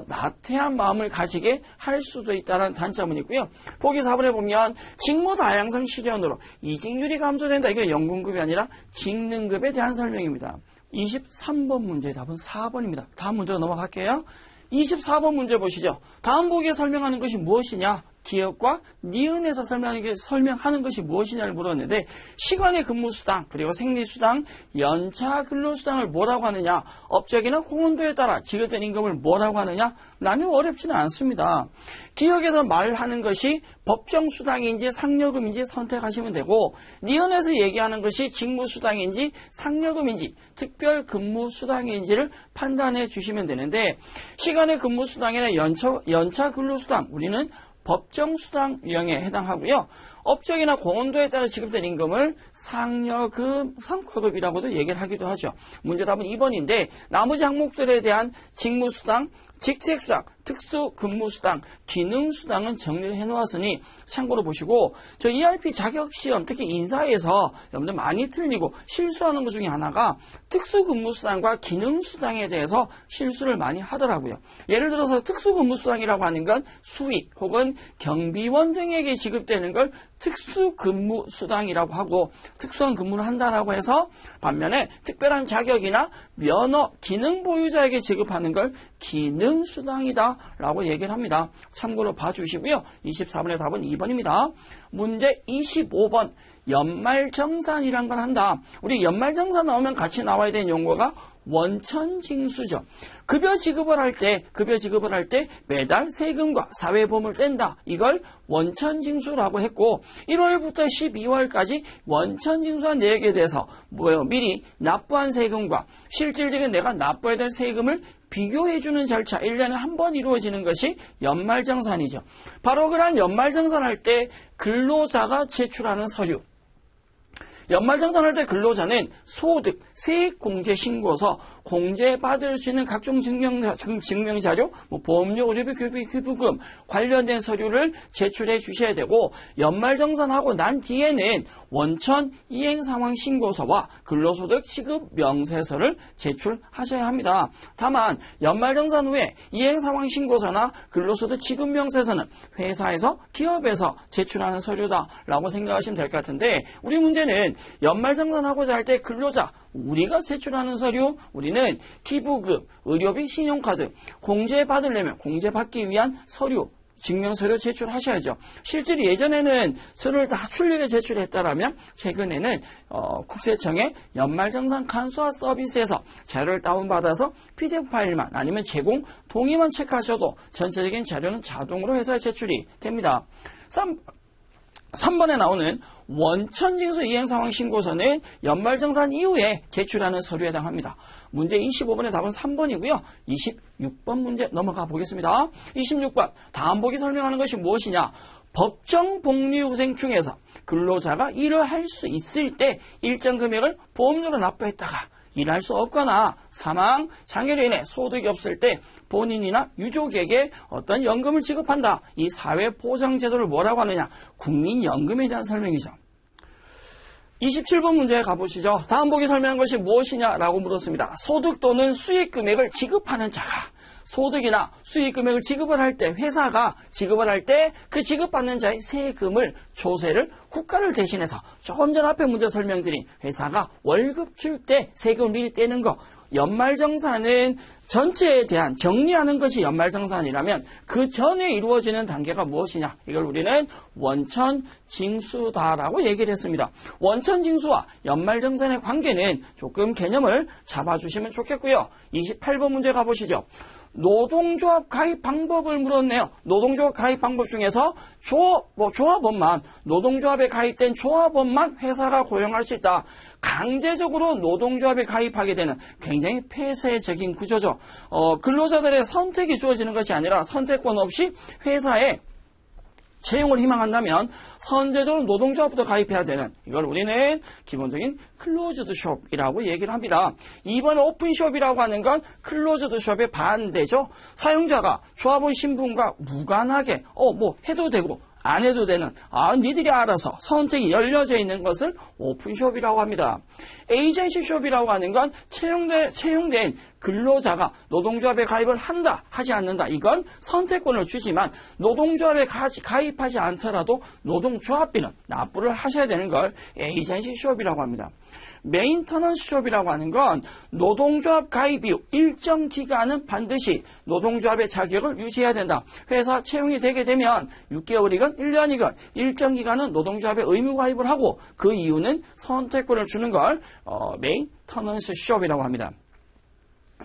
나태한 마음을 가지게 할 수도 있다는 단점은 있고요. 보기 4번에 보면 직무 다양성 실현으로 이직률이 감소된다. 이게 연공급이 아니라 직능급에 대한 설명입니다. 23번 문제의 답은 4번입니다. 다음 문제로 넘어갈게요. 24번 문제 보시죠. 다음 보기에 설명하는 것이 무엇이냐? 기업과 니은에서 설명하는 것이 무엇이냐를 물었는데, 시간의 근무수당, 그리고 생리수당, 연차 근로수당을 뭐라고 하느냐, 업적이나 공헌도에 따라 지급된 임금을 뭐라고 하느냐, 라면 어렵지는 않습니다. 기업에서 말하는 것이 법정수당인지 상여금인지 선택하시면 되고, 니은에서 얘기하는 것이 직무수당인지 상여금인지 특별근무수당인지를 판단해 주시면 되는데, 시간의 근무수당이나 연차 근로수당, 우리는 법정수당 유형에 해당하고요. 업적이나 공헌도에 따라 지급된 임금을 상여금, 상과급이라고도 얘기를 하기도 하죠. 문제답은 2번인데 나머지 항목들에 대한 직무수당, 직책수당, 특수근무수당, 기능수당은 정리를 해놓았으니 참고로 보시고, 저 ERP 자격시험, 특히 인사에서 여러분들 많이 틀리고 실수하는 것 중에 하나가 특수근무수당과 기능수당에 대해서 실수를 많이 하더라고요. 예를 들어서 특수근무수당이라고 하는 건 수익 혹은 경비원 등에게 지급되는 걸 특수근무수당이라고 하고, 특수한 근무를 한다라고 해서 반면에 특별한 자격이나 면허, 기능 보유자에게 지급하는 걸 기능수당이다 라고 얘기를 합니다. 참고로 봐주시고요. 24번의 답은 2번입니다. 문제 25번. 연말정산이란 걸 한다. 우리 연말정산 나오면 같이 나와야 되는 용어가 원천징수죠. 급여 지급을 할 때 매달 세금과 사회보험을 뗀다. 이걸 원천징수라고 했고, 1월부터 12월까지 원천징수한 내역에 대해서 미리 납부한 세금과 실질적인 내가 납부해야 될 세금을 비교해주는 절차, 1년에 한 번 이루어지는 것이 연말정산이죠. 바로 그런 연말정산할 때 근로자가 제출하는 서류, 연말정산할 때 근로자는 소득, 세액공제신고서, 공제받을 수 있는 각종 증명자료, 보험료, 의료비, 교육비, 기부금 관련된 서류를 제출해 주셔야 되고, 연말정산하고 난 뒤에는 원천 이행상황신고서와 근로소득 지급 명세서를 제출하셔야 합니다. 다만 연말정산 후에 이행상황신고서나 근로소득 지급 명세서는 회사에서, 기업에서 제출하는 서류다라고 생각하시면 될 것 같은데, 우리 문제는 연말정산하고자 할 때 근로자, 우리가 제출하는 서류, 우리는 기부금, 의료비, 신용카드, 공제받으려면 공제받기 위한 서류, 증명서류 제출하셔야죠. 실제로 예전에는 서류를 다 출력해 제출했다라면 최근에는 국세청의 연말정산 간소화 서비스에서 자료를 다운받아서 PDF 파일만 아니면 제공 동의만 체크하셔도 전체적인 자료는 자동으로 회사에 제출이 됩니다. 3번에 나오는 원천징수 이행상황 신고서는 연말정산 이후에 제출하는 서류에 해당합니다. 문제 25번의 답은 3번이고요. 26번 문제 넘어가 보겠습니다. 26번 다음 보기 설명하는 것이 무엇이냐? 법정 복리후생 중에서 근로자가 일을 할 수 있을 때 일정 금액을 보험료로 납부했다가 일할 수 없거나 사망, 장애로 인해 소득이 없을 때 본인이나 유족에게 어떤 연금을 지급한다. 이 사회보장제도를 뭐라고 하느냐? 국민연금에 대한 설명이죠. 27번 문제에 가보시죠. 다음 보기 설명한 것이 무엇이냐라고 물었습니다. 소득 또는 수익 금액을 지급하는 자가 소득이나 수익 금액을 지급을 할 때 회사가 지급을 할 때 그 지급받는 자의 세금을 조세를 국가를 대신해서 조금 전 앞에 문제 설명드린 회사가 월급 줄 때 세금을 미리 떼는 거 연말정산은 전체에 대한 정리하는 것이 연말정산이라면 그 전에 이루어지는 단계가 무엇이냐 이걸 우리는 원천징수다라고 얘기를 했습니다. 원천징수와 연말정산의 관계는 조금 개념을 잡아주시면 좋겠고요. 28번 문제 가보시죠. 노동조합 가입 방법을 물었네요. 노동조합 가입 방법 중에서 조합원만 노동조합에 가입된 조합원만 회사가 고용할 수 있다. 강제적으로 노동조합에 가입하게 되는 굉장히 폐쇄적인 구조죠. 근로자들의 선택이 주어지는 것이 아니라 선택권 없이 회사에 채용을 희망한다면 선제적으로 노동조합부터 가입해야 되는 이걸 우리는 기본적인 클로즈드 숍이라고 얘기를 합니다. 이번 오픈숍이라고 하는 건 클로즈드 숍의 반대죠. 사용자가 조합원 신분과 무관하게 뭐 해도 되고 안 해도 되는 니들이 알아서 선택이 열려져 있는 것을 오픈숍이라고 합니다. 에이전시 숍이라고 하는 건 채용된 근로자가 노동조합에 가입을 한다, 하지 않는다. 이건 선택권을 주지만 노동조합에 가입하지 않더라도 노동조합비는 납부를 하셔야 되는 걸 에이전시 숍이라고 합니다. 메인터넌스 숍이라고 하는 건 노동조합 가입 이후 일정 기간은 반드시 노동조합의 자격을 유지해야 된다. 회사 채용이 되게 되면 6개월이건 1년이건 일정 기간은 노동조합에 의무 가입을 하고 그 이유는 선택권을 주는 걸 메인터넌스 숍이라고 합니다.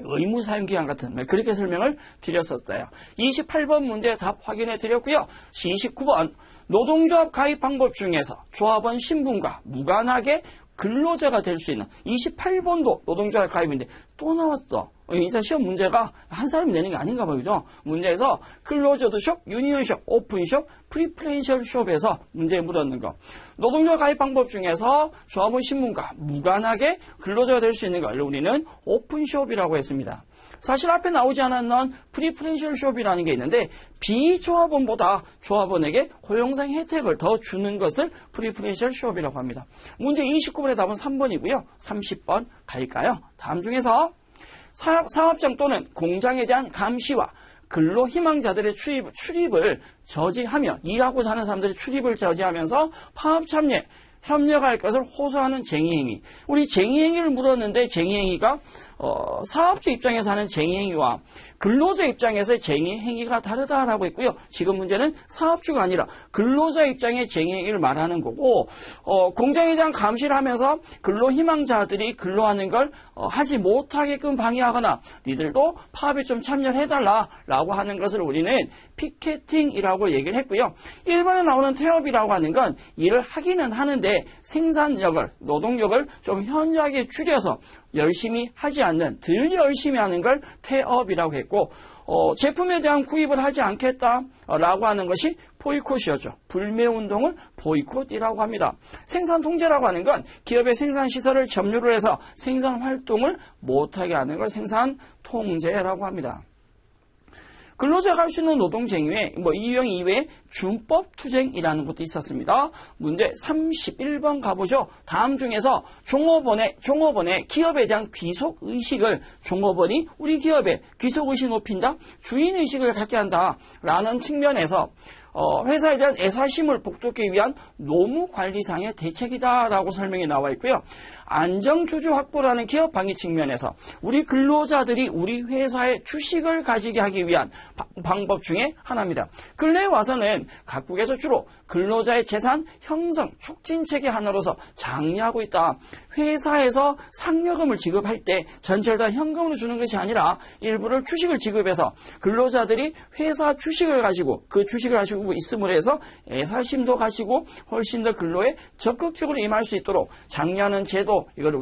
의무 사용 기간 같은 그렇게 설명을 드렸었어요. 28번 문제 답 확인해 드렸고요. 29번 노동조합 가입 방법 중에서 조합원 신분과 무관하게 근로자가 될 수 있는 28번도 노동조합 가입인데 또 나왔어. 인사 시험 문제가 한 사람이 내는 게 아닌가 봐요. 그죠? 문제에서 클로저드 숍, 유니언 숍, 오픈 숍, 프리프레인셜 숍에서 문제 물었는 거. 노동조합 가입 방법 중에서 조합원 신분과 무관하게 근로자가 될 수 있는 걸 우리는 오픈 숍이라고 했습니다. 사실 앞에 나오지 않았던 프리프레인셜 숍이라는 게 있는데 비조합원보다 조합원에게 고용상 혜택을 더 주는 것을 프리프레인셜 숍이라고 합니다. 문제 29번의 답은 3번이고요. 30번 갈까요? 다음 중에서 사업장 또는 공장에 대한 감시와 근로 희망자들의 출입을 저지하며 일하고자 하는 사람들의 출입을 저지하면서 파업 참여에 협력할 것을 호소하는 쟁의행위. 우리 쟁의행위를 물었는데 쟁의행위가 사업주 입장에서 하는 쟁의행위와 근로자 입장에서의 쟁의행위가 다르다라고 했고요. 지금 문제는 사업주가 아니라 근로자 입장의 쟁의행위를 말하는 거고 공장에 대한 감시를 하면서 근로희망자들이 근로하는 걸 하지 못하게끔 방해하거나 니들도 파업에 좀 참여를 해달라라고 하는 것을 우리는 피켓팅이라고 얘기를 했고요. 1번에 나오는 태업이라고 하는 건 일을 하기는 하는데 생산력을, 노동력을 좀 현저하게 줄여서 열심히 하지 않는, 덜 열심히 하는 걸 태업이라고 했고 제품에 대한 구입을 하지 않겠다라고 하는 것이 보이콧이었죠. 불매운동을 보이콧이라고 합니다. 생산 통제라고 하는 건 기업의 생산시설을 점유를 해서 생산활동을 못하게 하는 걸 생산 통제라고 합니다. 근로자가 할 수 있는 노동쟁의에 이 유형 이외에 준법 투쟁이라는 것도 있었습니다. 문제 31번 가보죠. 다음 중에서 종업원의 기업에 대한 귀속의식을 종업원이 우리 기업의 귀속의식 높인다, 주인의식을 갖게 한다라는 측면에서 회사에 대한 애사심을 북돋기 위한 노무관리상의 대책이다라고 설명이 나와 있고요. 안정주주 확보라는 기업 방위 측면에서 우리 근로자들이 우리 회사의 주식을 가지게 하기 위한 방법 중에 하나입니다. 근래에 와서는 각국에서 주로 근로자의 재산 형성 촉진책의 하나로서 장려하고 있다. 회사에서 상여금을 지급할 때 전체를 다 현금으로 주는 것이 아니라 일부를 주식을 지급해서 근로자들이 회사 주식을 가지고 그 주식을 가지고 가지고 있음으로 해서 애사심도 가지고 훨씬 더 근로에 적극적으로 임할 수 있도록 장려하는 제도, 이걸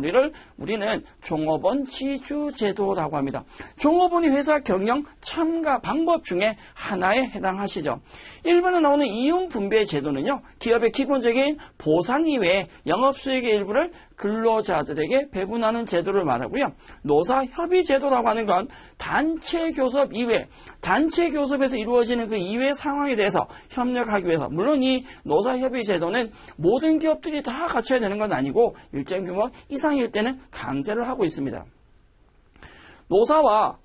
우리는 종업원 지주 제도라고 합니다. 종업원이 회사 경영 참가 방법 중에 하나에 해당하시죠. 1번에 나오는 이윤 분배 제도는요, 기업의 기본적인 보상 이외에 영업수익의 일부를 근로자들에게 배분하는 제도를 말하고요. 노사협의 제도라고 하는 건 단체 교섭 이외, 단체 교섭에서 이루어지는 그 이외의 상황에 대해서 협력하기 위해서, 물론 이 노사협의 제도는 모든 기업들이 다 갖춰야 되는 건 아니고 일정 규모 이상일 때는 강제를 하고 있습니다. 노사와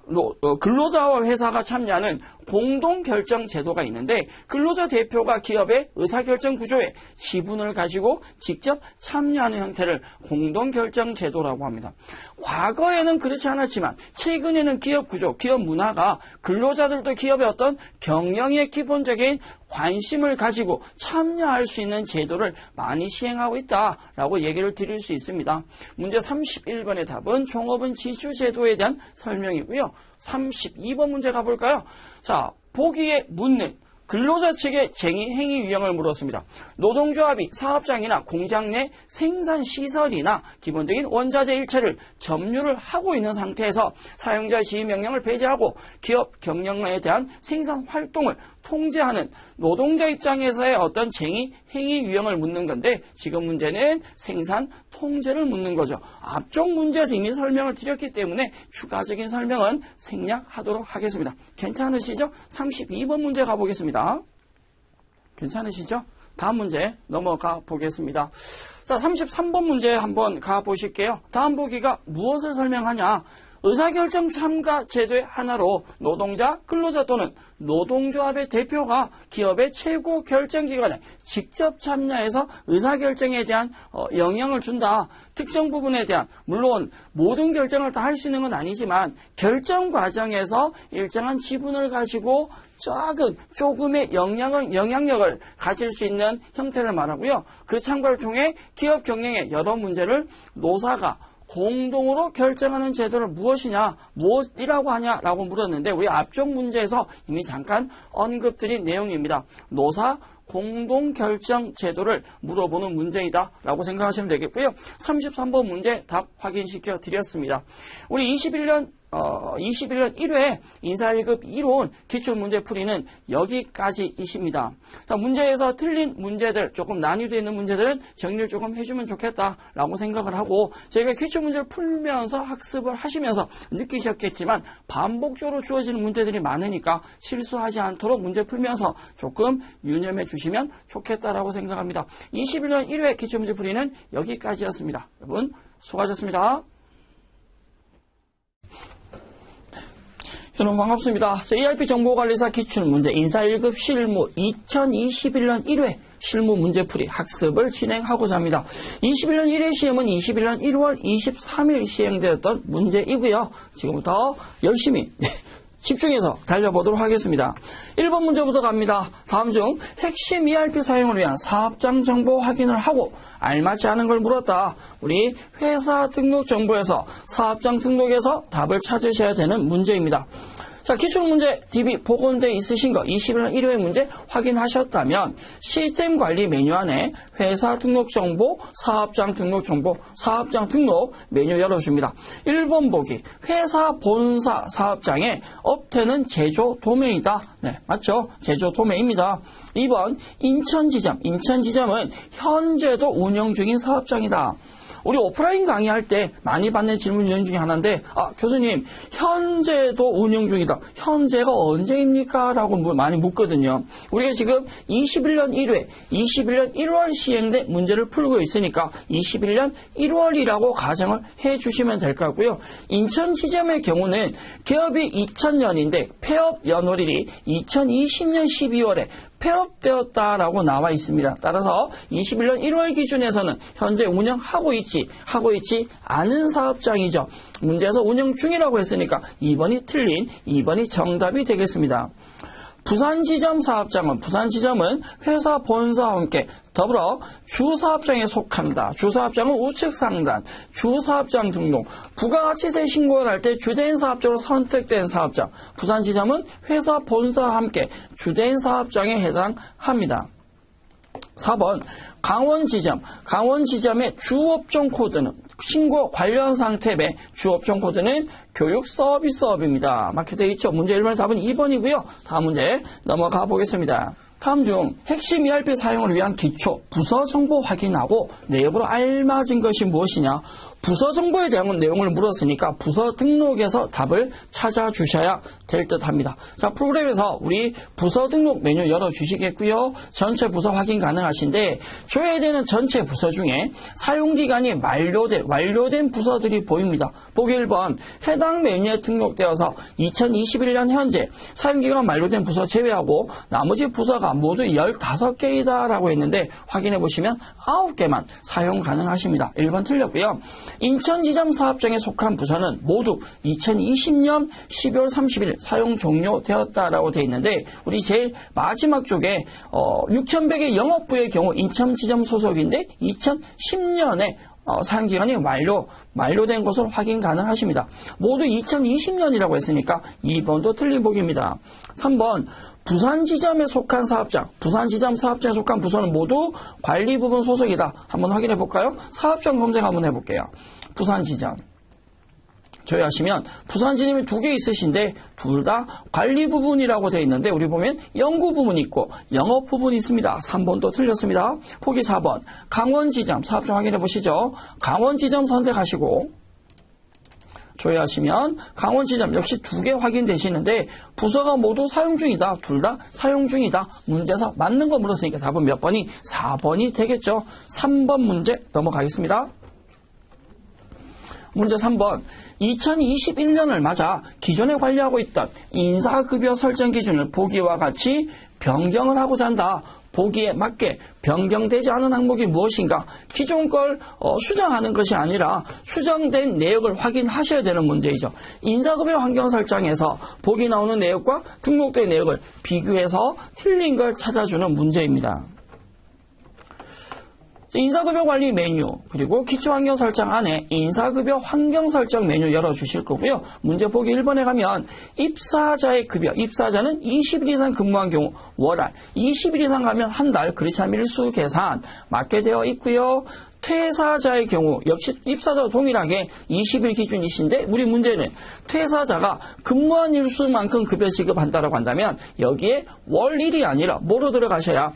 근로자와 회사가 참여하는 공동결정 제도가 있는데, 근로자 대표가 기업의 의사결정 구조에 지분을 가지고 직접 참여하는 형태를 공동결정 제도라고 합니다. 과거에는 그렇지 않았지만 최근에는 기업 구조, 기업 문화가 근로자들도 기업의 어떤 경영의 기본적인 관심을 가지고 참여할 수 있는 제도를 많이 시행하고 있다라고 얘기를 드릴 수 있습니다. 문제 31번의 답은 종업원 지주 제도에 대한 설명이고요. 32번 문제 가볼까요? 자, 보기에 묻는 근로자 측의 쟁의 행위 유형을 물었습니다. 노동조합이 사업장이나 공장 내 생산시설이나 기본적인 원자재 일체를 점유를 하고 있는 상태에서 사용자 지휘 명령을 배제하고 기업 경영에 대한 생산 활동을 통제하는 노동자 입장에서의 어떤 쟁의 행위 유형을 묻는 건데, 지금 문제는 생산 통제를 묻는 거죠. 앞쪽 문제에서 이미 설명을 드렸기 때문에 추가적인 설명은 생략하도록 하겠습니다. 괜찮으시죠? 32번 문제 가보겠습니다. 괜찮으시죠? 다음 문제 넘어가 보겠습니다. 자, 33번 문제 한번 가보실게요. 다음 보기가 무엇을 설명하냐? 의사결정 참가 제도의 하나로 노동자, 근로자 또는 노동조합의 대표가 기업의 최고 결정기관에 직접 참여해서 의사결정에 대한 영향을 준다. 특정 부분에 대한, 물론 모든 결정을 다 할 수 있는 건 아니지만 결정 과정에서 일정한 지분을 가지고 조금의 영향력을 가질 수 있는 형태를 말하고요. 그 참가를 통해 기업 경영의 여러 문제를 노사가 공동으로 결정하는 제도를 무엇이라고 하냐라고 물었는데, 우리 앞쪽 문제에서 이미 잠깐 언급드린 내용입니다. 노사 공동결정 제도를 물어보는 문제이다라고 생각하시면 되겠고요. 33번 문제 답 확인시켜 드렸습니다. 우리 21년 1회 인사 1급 이론 기출문제 풀이는 여기까지이십니다. 자, 문제에서 틀린 문제들, 조금 난이도 있는 문제들은 정리를 조금 해주면 좋겠다라고 생각을 하고, 저희가 기출문제를 풀면서 학습을 하시면서 느끼셨겠지만 반복적으로 주어지는 문제들이 많으니까 실수하지 않도록 문제 풀면서 조금 유념해 주시면 좋겠다라고 생각합니다. 21년 1회 기출문제 풀이는 여기까지였습니다. 여러분 수고하셨습니다. 여러분 반갑습니다. ERP 정보관리사 기출문제 인사 1급 실무 2021년 1회 실무 문제풀이 학습을 진행하고자 합니다. 21년 1회 시험은 21년 1월 23일 시행되었던 문제이고요. 지금부터 열심히 집중해서 달려보도록 하겠습니다. 1번 문제부터 갑니다. 다음 중 핵심 ERP 사용을 위한 사업장 정보 확인을 하고 알맞지 않은 걸 물었다. 우리 회사 등록 정보에서 사업장 등록에서 답을 찾으셔야 되는 문제입니다. 자, 기출문제 DB 복원되어 있으신 거 21년 1회 문제 확인하셨다면 시스템 관리 메뉴 안에 회사 등록 정보, 사업장 등록 정보, 사업장 등록 메뉴 열어줍니다. 1번 보기, 회사 본사 사업장의 업태는 제조 도매이다. 네, 맞죠? 제조 도매입니다. 2번 인천지점, 인천지점은 현재도 운영 중인 사업장이다. 우리 오프라인 강의할 때 많이 받는 질문 중에 하나인데, 교수님 현재도 운영 중이다. 현재가 언제입니까? 라고 많이 묻거든요. 우리가 지금 21년 1회, 21년 1월 시행된 문제를 풀고 있으니까 21년 1월이라고 가정을 해주시면 될 것 같고요. 인천지점의 경우는 개업이 2000년인데 폐업 연월일이 2020년 12월에 폐업되었다라고 나와 있습니다. 따라서 21년 1월 기준에서는 현재 운영하고 있지 않은 사업장이죠. 문제에서 운영 중이라고 했으니까 2번이 틀린 2번이 정답이 되겠습니다. 부산지점 사업장은, 부산지점은 회사 본사와 함께 더불어 주사업장에 속합니다. 주사업장은 우측 상단, 주사업장 등록, 부가가치세 신고를 할 때 주된 사업자로 선택된 사업장, 부산지점은 회사 본사와 함께 주된 사업장에 해당합니다. 4번 강원지점, 강원지점의 주업종 코드는 신고 관련 상태의 주업종 코드는 교육 서비스업입니다. 맞게 되어 있죠. 문제 1번의 답은 2번이고요. 다음 문제 넘어가 보겠습니다. 다음 중 핵심 ERP 사용을 위한 기초 부서 정보 확인하고 내역으로 알맞은 것이 무엇이냐? 부서 정보에 대한 내용을 물었으니까 부서 등록에서 답을 찾아주셔야 될 듯 합니다. 자, 프로그램에서 우리 부서 등록 메뉴 열어주시겠고요. 전체 부서 확인 가능하신데 줘야 되는 전체 부서 중에 사용기간이 완료된 부서들이 보입니다. 보기 1번 해당 메뉴에 등록되어서 2021년 현재 사용기간 만료된 부서 제외하고 나머지 부서가 모두 15개이다 라고 했는데 확인해 보시면 9개만 사용 가능하십니다. 1번 틀렸고요. 인천지점 사업장에 속한 부서는 모두 2020년 12월 30일 사용 종료되었다라고 되어 있는데 우리 제일 마지막 쪽에 6,100의 영업부의 경우 인천지점 소속인데 2010년에 사용기간이 만료된 것을 확인 가능하십니다. 모두 2020년이라고 했으니까 2번도 틀린 보기입니다. 3번 부산지점에 속한 사업장, 부산지점 사업장에 속한 부서는 모두 관리 부분 소속이다. 한번 확인해 볼까요? 사업장 검색 한번 해볼게요. 부산지점. 조회하시면 부산지점이 2개 있으신데 둘 다 관리 부분이라고 되어 있는데 우리 보면 연구 부분이 있고 영업 부분이 있습니다. 3번도 틀렸습니다. 보기 4번 강원지점 사업장 확인해 보시죠. 강원지점 선택하시고 조회하시면 강원지점 역시 2개 확인되시는데 부서가 모두 사용 중이다. 둘 다 사용 중이다. 문제에서 맞는 거 물었으니까 답은 몇 번이? 4번이 되겠죠. 3번 문제 넘어가겠습니다. 문제 3번 2021년을 맞아 기존에 관리하고 있던 인사급여 설정 기준을 보기와 같이 변경을 하고자 한다. 보기에 맞게 변경되지 않은 항목이 무엇인가? 기존 걸 수정하는 것이 아니라 수정된 내역을 확인하셔야 되는 문제이죠. 인사급여 환경 설정에서 보기 나오는 내역과 등록된 내역을 비교해서 틀린 걸 찾아주는 문제입니다. 인사급여 관리 메뉴 그리고 기초환경 설정 안에 인사급여 환경 설정 메뉴 열어주실 거고요. 문제 보기 1번에 가면 입사자의 급여, 입사자는 20일 이상 근무한 경우 월할, 20일 이상 가면 한 달, 그렇지 않으면 일수 계산 맞게 되어 있고요. 퇴사자의 경우 역시 입사자와 동일하게 20일 기준이신데 우리 문제는 퇴사자가 근무한 일수만큼 급여 지급한다라고 한다면 여기에 월 1이 아니라 뭐로 들어가셔야?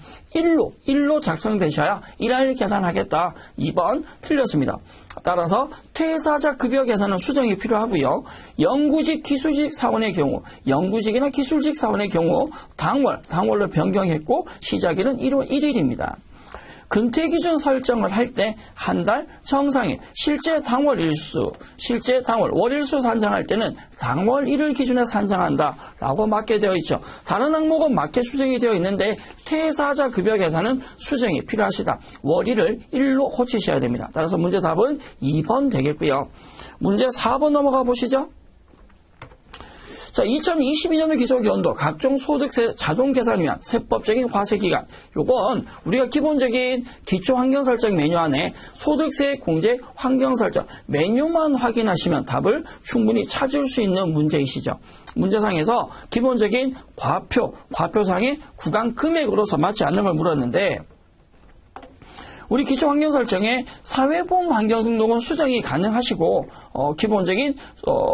일로 작성되셔야 일할 계산하겠다. 2번 틀렸습니다. 따라서 퇴사자 급여 계산은 수정이 필요하고요. 영구직, 기술직 사원의 경우 영구직이나 기술직 사원의 경우 당월로 변경했고 시작일은 1월 1일입니다. 근태 기준 설정을 할 때 한 달 정상일, 실제 당월 일수, 실제 당월 월일수 산정할 때는 당월 1일 기준에 산정한다라고 맞게 되어 있죠. 다른 항목은 맞게 수정이 되어 있는데 퇴사자 급여 계산은 수정이 필요하시다. 월 1을 1로 고치셔야 됩니다. 따라서 문제 답은 2번 되겠고요. 문제 4번 넘어가 보시죠. 자, 2022년도 기소연도 각종 소득세 자동 계산 위한 세법적인 과세기간. 요건 우리가 기본적인 기초환경설정 메뉴 안에 소득세 공제 환경설정 메뉴만 확인하시면 답을 충분히 찾을 수 있는 문제이시죠. 문제상에서 기본적인 과표상의 구간 금액으로서 맞지 않는 걸 물었는데 우리 기초환경설정에 사회보험 환경등록은 수정이 가능하시고 기본적인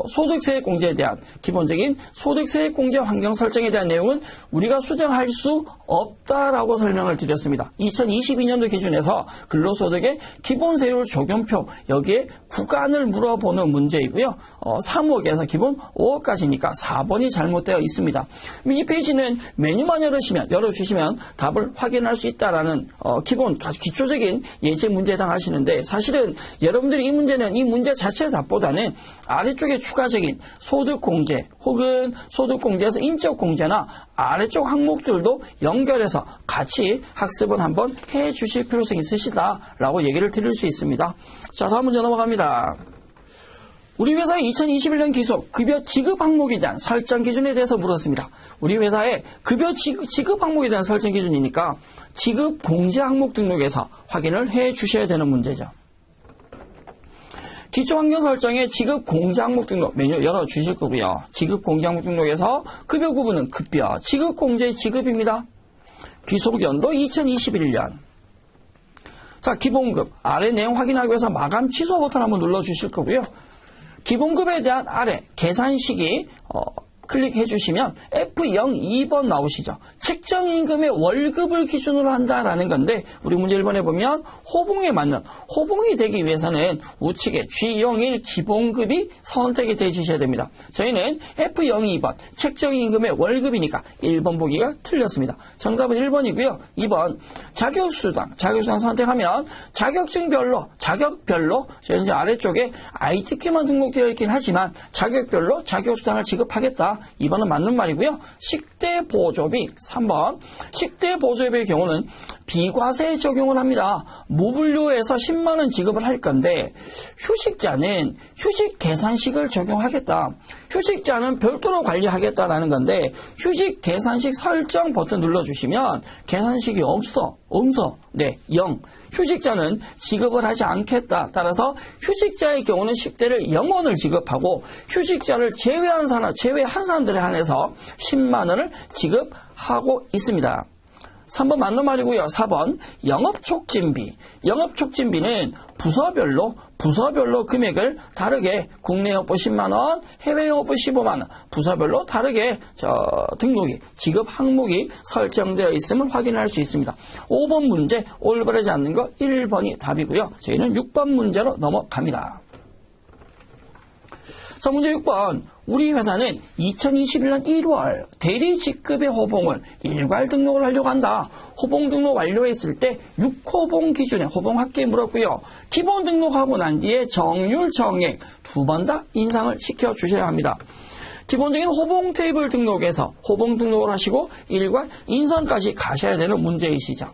소득세 공제에 대한 기본적인 소득세 공제 환경 설정에 대한 내용은 우리가 수정할 수 없다라고 설명을 드렸습니다. 2022년도 기준에서 근로소득의 기본세율 적용표 여기에 구간을 물어보는 문제이고요. 3억에서 기본 5억까지니까 4번이 잘못되어 있습니다. 이 페이지는 메뉴만 열어주시면 답을 확인할 수 있다라는 기초적인 예제 문제에 해당하시는데 사실은 여러분들이 이 문제 자체 답보다는 아래쪽에 추가적인 소득공제 혹은 소득공제에서 인적공제나 아래쪽 항목들도 연결해서 같이 학습은 한번 해주실 필요성이 있으시다라고 얘기를 드릴 수 있습니다. 자, 다음 문제 넘어갑니다. 우리 회사의 2021년 기속 급여 지급 항목에 대한 설정 기준에 대해서 물었습니다. 우리 회사의 급여 지급 항목에 대한 설정 기준이니까 지급 공제 항목 등록에서 확인을 해 주셔야 되는 문제죠. 기초환경 설정의 지급 공제 항목 등록 메뉴 열어 주실 거고요. 지급 공제 항목 등록에서 급여 구분은 급여, 지급 공제 지급입니다. 귀속연도 2021년. 자, 기본급 아래 내용 확인하기 위해서 마감 취소 버튼 한번 눌러 주실 거고요. 기본급에 대한 아래 계산 시기 클릭해 주시면 F02번 나오시죠. 책정임금의 월급을 기준으로 한다라는 건데 우리 문제 1번에 보면 호봉에 맞는 호봉이 되기 위해서는 우측에 G01 기본급이 선택이 되셔야 됩니다. 저희는 F02번 책정임금의 월급이니까 1번 보기가 틀렸습니다. 정답은 1번이고요. 2번 자격수당 선택하면 자격별로 저희 이제 아래쪽에 ITQ만 등록되어 있긴 하지만 자격별로 자격수당을 지급하겠다. 2번은 맞는 말이고요. 식대보조비 3번 식대보조비의 경우는 비과세 적용을 합니다. 무분류에서 10만원 지급을 할 건데 휴식자는 휴식 계산식을 적용하겠다. 휴식자는 별도로 관리하겠다라는 건데 휴식 계산식 설정 버튼 눌러주시면 계산식이 없어. 네, 0. 휴식자는 지급을 하지 않겠다. 따라서 휴식자의 경우는 식대를 0원을 지급하고 휴식자를 제외한 사람들에 한해서 10만 원을 지급하고 있습니다. 3번 맞는 말이고요. 4번 영업촉진비. 영업촉진비는 부서별로 금액을 다르게 국내 영업부 10만 원, 해외 영업부 15만 원, 부서별로 다르게 등록이 지급 항목이 설정되어 있음을 확인할 수 있습니다. 5번 문제 올바르지 않는 거 1번이 답이고요. 저희는 6번 문제로 넘어갑니다. 자, 문제 6번. 우리 회사는 2021년 1월 대리 직급의 호봉을 일괄 등록을 하려고 한다. 호봉 등록 완료했을 때 6호봉 기준의 호봉 합계 물었고요. 기본 등록하고 난 뒤에 정률, 정액 두 번 다 인상을 시켜 주셔야 합니다. 기본적인 호봉 테이블 등록에서 호봉 등록을 하시고 일괄 인선까지 가셔야 되는 문제이시죠.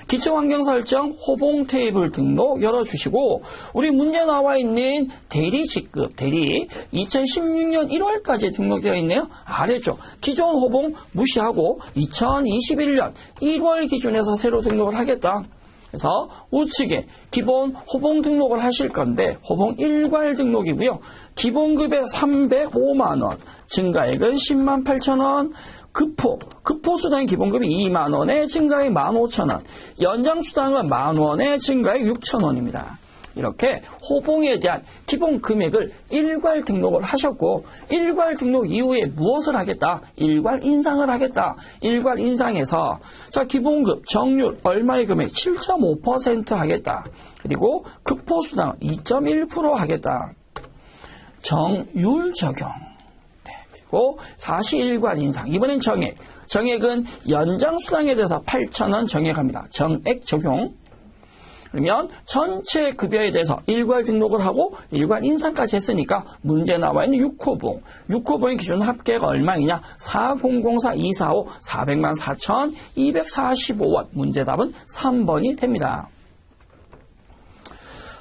기초환경 설정 호봉 테이블 등록 열어주시고 우리 문제 나와 있는 대리 직급 대리 2016년 1월까지 등록되어 있네요. 아래쪽 기존 호봉 무시하고 2021년 1월 기준에서 새로 등록을 하겠다. 그래서 우측에 기본 호봉 등록을 하실 건데 호봉 일괄 등록이고요. 기본급에 305만원, 증가액은 10만 8천원, 급포수당 기본급이 2만원에 증가액 15,000원, 연장수당은 만원에 증가액 6,000원입니다. 이렇게 호봉에 대한 기본 금액을 일괄 등록을 하셨고 일괄 등록 이후에 무엇을 하겠다? 일괄 인상을 하겠다. 일괄 인상해서 자 기본급 정률 얼마의 금액 7.5% 하겠다. 그리고 급포수당 2.1% 하겠다. 정율 적용. 그리고 다시 일괄 인상. 이번엔 정액. 정액은 연장수당에 대해서 8,000원 정액합니다. 정액 적용. 그러면 전체 급여에 대해서 일괄 등록을 하고 일괄 인상까지 했으니까 문제 나와 있는 6호봉. 6호봉의 기준 합계가 얼마이냐? 4004-245 404,245원. 문제답은 3번이 됩니다.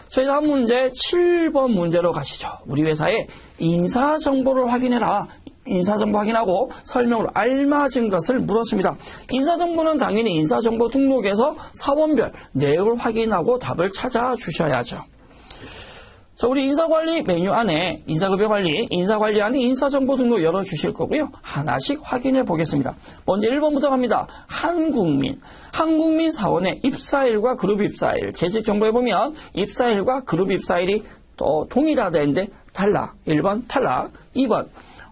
저희 다음 문제 7번 문제로 가시죠. 우리 회사의 인사정보를 확인해라. 인사정보 확인하고 설명으로 알맞은 것을 물었습니다. 인사정보는 당연히 인사정보 등록에서 사원별 내역을 확인하고 답을 찾아주셔야죠. 자, 우리 인사관리 메뉴 안에 인사급여관리, 인사관리 안에 인사정보 등록 열어주실 거고요. 하나씩 확인해 보겠습니다. 먼저 1번부터 갑니다. 한국민 사원의 입사일과 그룹 입사일. 재직정보에 보면 입사일과 그룹 입사일이 또 동일하다는데 탈락. 1번 탈락. 2번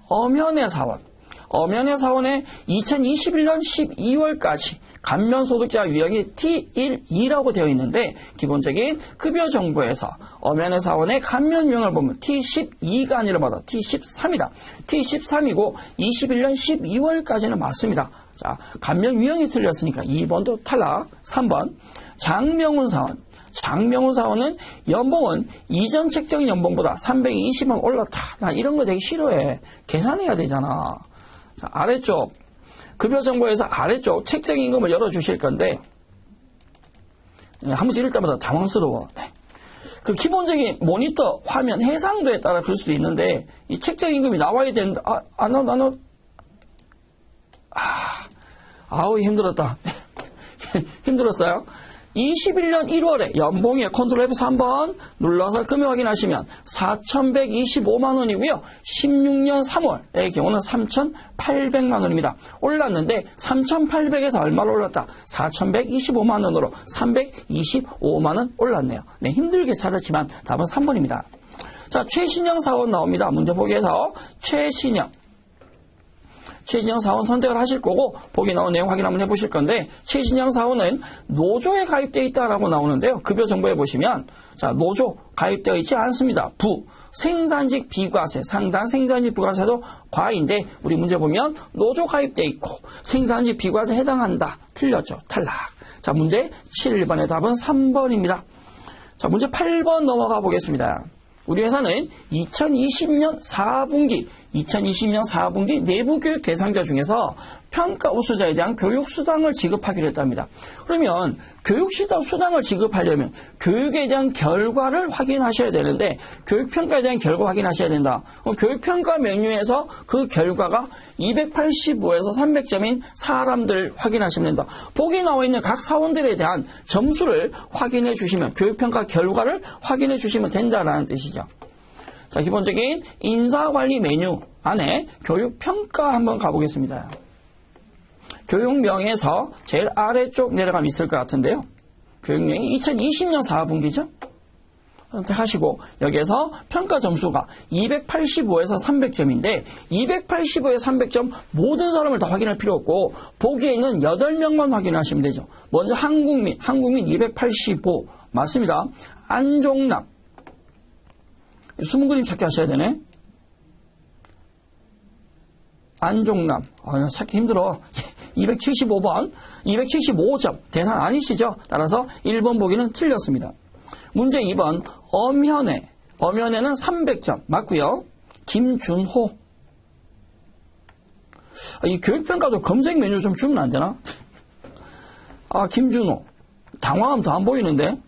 엄연의 사원의 2021년 12월까지 감면소득자 유형이 T12라고 되어 있는데 기본적인 급여 정보에서 엄연의 사원의 감면 유형을 보면 T12가 아니라 뭐다? T13이다. T13이고 21년 12월까지는 맞습니다. 자, 감면 유형이 틀렸으니까 2번도 탈락. 3번 장명훈 사원은 연봉은 이전 책정 연봉보다 320원 올랐다. 나 이런 거 되게 싫어해. 계산해야 되잖아. 자, 아래쪽 급여 정보에서 아래쪽 책정 임금을 열어주실 건데 한 번씩 읽을 때마다 당황스러워. 네. 그 기본적인 모니터 화면 해상도에 따라 그럴 수도 있는데 이 책정 임금이 나와야 되는데 안 나와. 아우 힘들었다. 힘들었어요. 21년 1월에 연봉에 컨트롤 F3번 눌러서 금액 확인하시면 4,125만 원이고요. 16년 3월의 경우는 3,800만 원입니다. 올랐는데 3,800에서 얼마로 올랐다? 4,125만 원으로 325만 원 올랐네요. 네, 힘들게 찾았지만 답은 3번입니다. 자, 최신형 사원 나옵니다. 문제 보기에서 최신형 사원 선택을 하실 거고 보기 나온 내용 확인 한번 해보실 건데 최신형 사원은 노조에 가입되어 있다라고 나오는데요. 급여 정보에 보시면 자 노조 가입되어 있지 않습니다. 생산직 비과세 상당 생산직 비과세도 과인데 우리 문제 보면 노조 가입되어 있고 생산직 비과세 해당한다. 틀렸죠. 탈락. 자 문제 7번의 답은 3번입니다. 자 문제 8번 넘어가 보겠습니다. 우리 회사는 2020년 4분기 내부 교육 대상자 중에서 평가 우수자에 대한 교육 수당을 지급하기로 했답니다. 그러면 교육 수당을 지급하려면 교육에 대한 결과를 확인하셔야 되는데 교육 평가에 대한 결과 확인하셔야 된다. 교육 평가 메뉴에서 그 결과가 285에서 300점인 사람들 확인하시면 된다. 보기 나와 있는 각 사원들에 대한 점수를 확인해 주시면 교육 평가 결과를 확인해 주시면 된다라는 뜻이죠. 자, 기본적인 인사관리 메뉴 안에 교육평가 한번 가보겠습니다. 교육명에서 제일 아래쪽 내려가면 있을 것 같은데요. 교육명이 2020년 4분기죠. 선택하시고 여기에서 평가 점수가 285에서 300점인데 285에서 300점 모든 사람을 다 확인할 필요 없고 보기에 있는 8명만 확인하시면 되죠. 먼저 한국민 285 맞습니다. 안종남 숨은 그림 찾기 하셔야 되네. 안종남. 찾기 힘들어. 275번. 275점. 대상 아니시죠? 따라서 1번 보기는 틀렸습니다. 문제 2번. 엄현애. 엄현애는 300점. 맞고요. 김준호. 이 교육평가도 검색 메뉴 좀 주면 안 되나? 김준호. 당황하면 더 안 보이는데.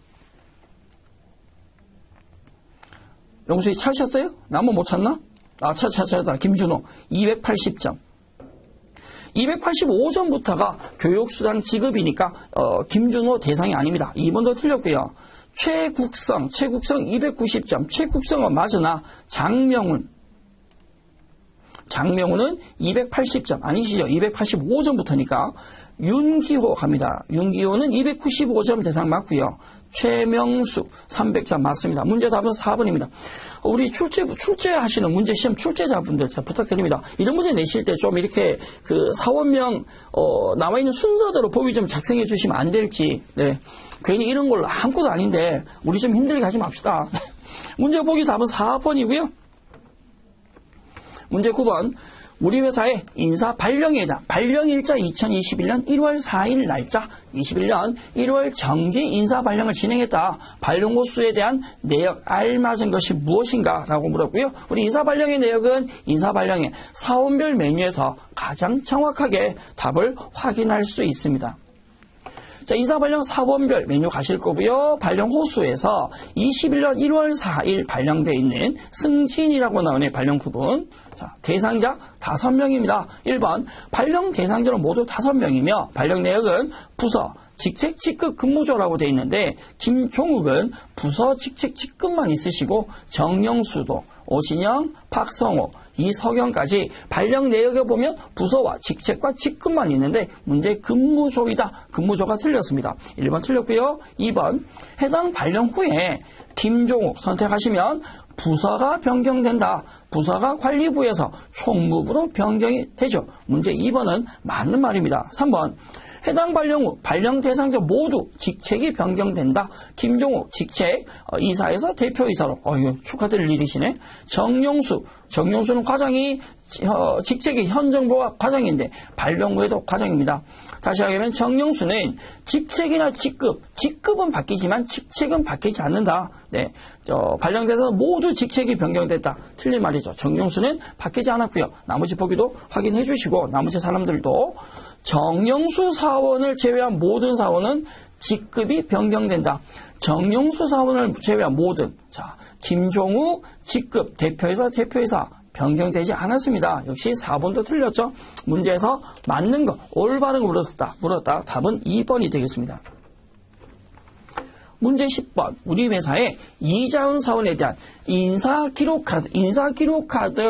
영수이 찾으셨어요? 나만 못 찾나? 찾았다. 김준호. 280점. 285점부터가 교육수당 지급이니까, 김준호 대상이 아닙니다. 2번도 틀렸고요. 최국성 290점. 최국성은 맞으나, 장명훈은 280점. 아니시죠? 285점부터니까. 윤기호 갑니다. 윤기호는 295점 대상 맞고요. 최명수 300점 맞습니다. 문제 답은 4번입니다. 우리 출제하시는 문제 시험 출제자분들 잘 부탁드립니다. 이런 문제 내실 때 좀 이렇게 그 사원명 나와 있는 순서대로 보기 좀 작성해 주시면 안 될지. 네. 괜히 이런 걸로 아무것도 아닌데 우리 좀 힘들게 하지 맙시다. 문제 보기 답은 4번이고요. 문제 9번. 우리 회사의 인사 발령일자, 발령일자 2021년 1월 4일 날짜, 21년 1월 정기 인사 발령을 진행했다. 발령 호수에 대한 내역 알맞은 것이 무엇인가? 라고 물었고요. 우리 인사 발령의 내역은 인사 발령의 사원별 메뉴에서 가장 정확하게 답을 확인할 수 있습니다. 자, 인사 발령 사원별 메뉴 가실 거고요. 발령 호수에서 21년 1월 4일 발령되어 있는 승진이라고 나오는 발령 구분. 자, 대상자 5명입니다. 1번 발령 대상자는 모두 5명이며 발령 내역은 부서, 직책, 직급, 근무조라고 되어 있는데 김종욱은 부서, 직책, 직급만 있으시고 정영수도, 오진영, 박성호, 이석영까지 발령 내역에 보면 부서와 직책과 직급만 있는데 문제 근무조이다. 근무조가 틀렸습니다. 1번 틀렸고요. 2번 해당 발령 후에 김종욱 선택하시면 부서가 변경된다. 부서가 관리부에서 총무부로 변경이 되죠. 문제 2번은 맞는 말입니다. 3번 해당 발령 후 발령 대상자 모두 직책이 변경된다. 김종욱 직책 이사에서 대표이사로 이거 축하드릴 일이시네. 정용수는 과장이 직책이 현 정부가 과장인데 발령 후에도 과장입니다. 다시 하면 정용수는 직책이나 직급은 바뀌지만 직책은 바뀌지 않는다. 네, 발령돼서 모두 직책이 변경됐다. 틀린 말이죠. 정용수는 바뀌지 않았고요. 나머지 보기도 확인해 주시고 나머지 사람들도 정영수 사원을 제외한 모든 사원은 직급이 변경된다. 정용수 사원을 제외한 모든 김종우 직급 대표이사 변경되지 않았습니다. 역시 4번도 틀렸죠. 문제에서 맞는 거, 올바른 거 물었다. 답은 2번이 되겠습니다. 문제 10번. 우리 회사의 이자은 사원에 대한 인사기록카드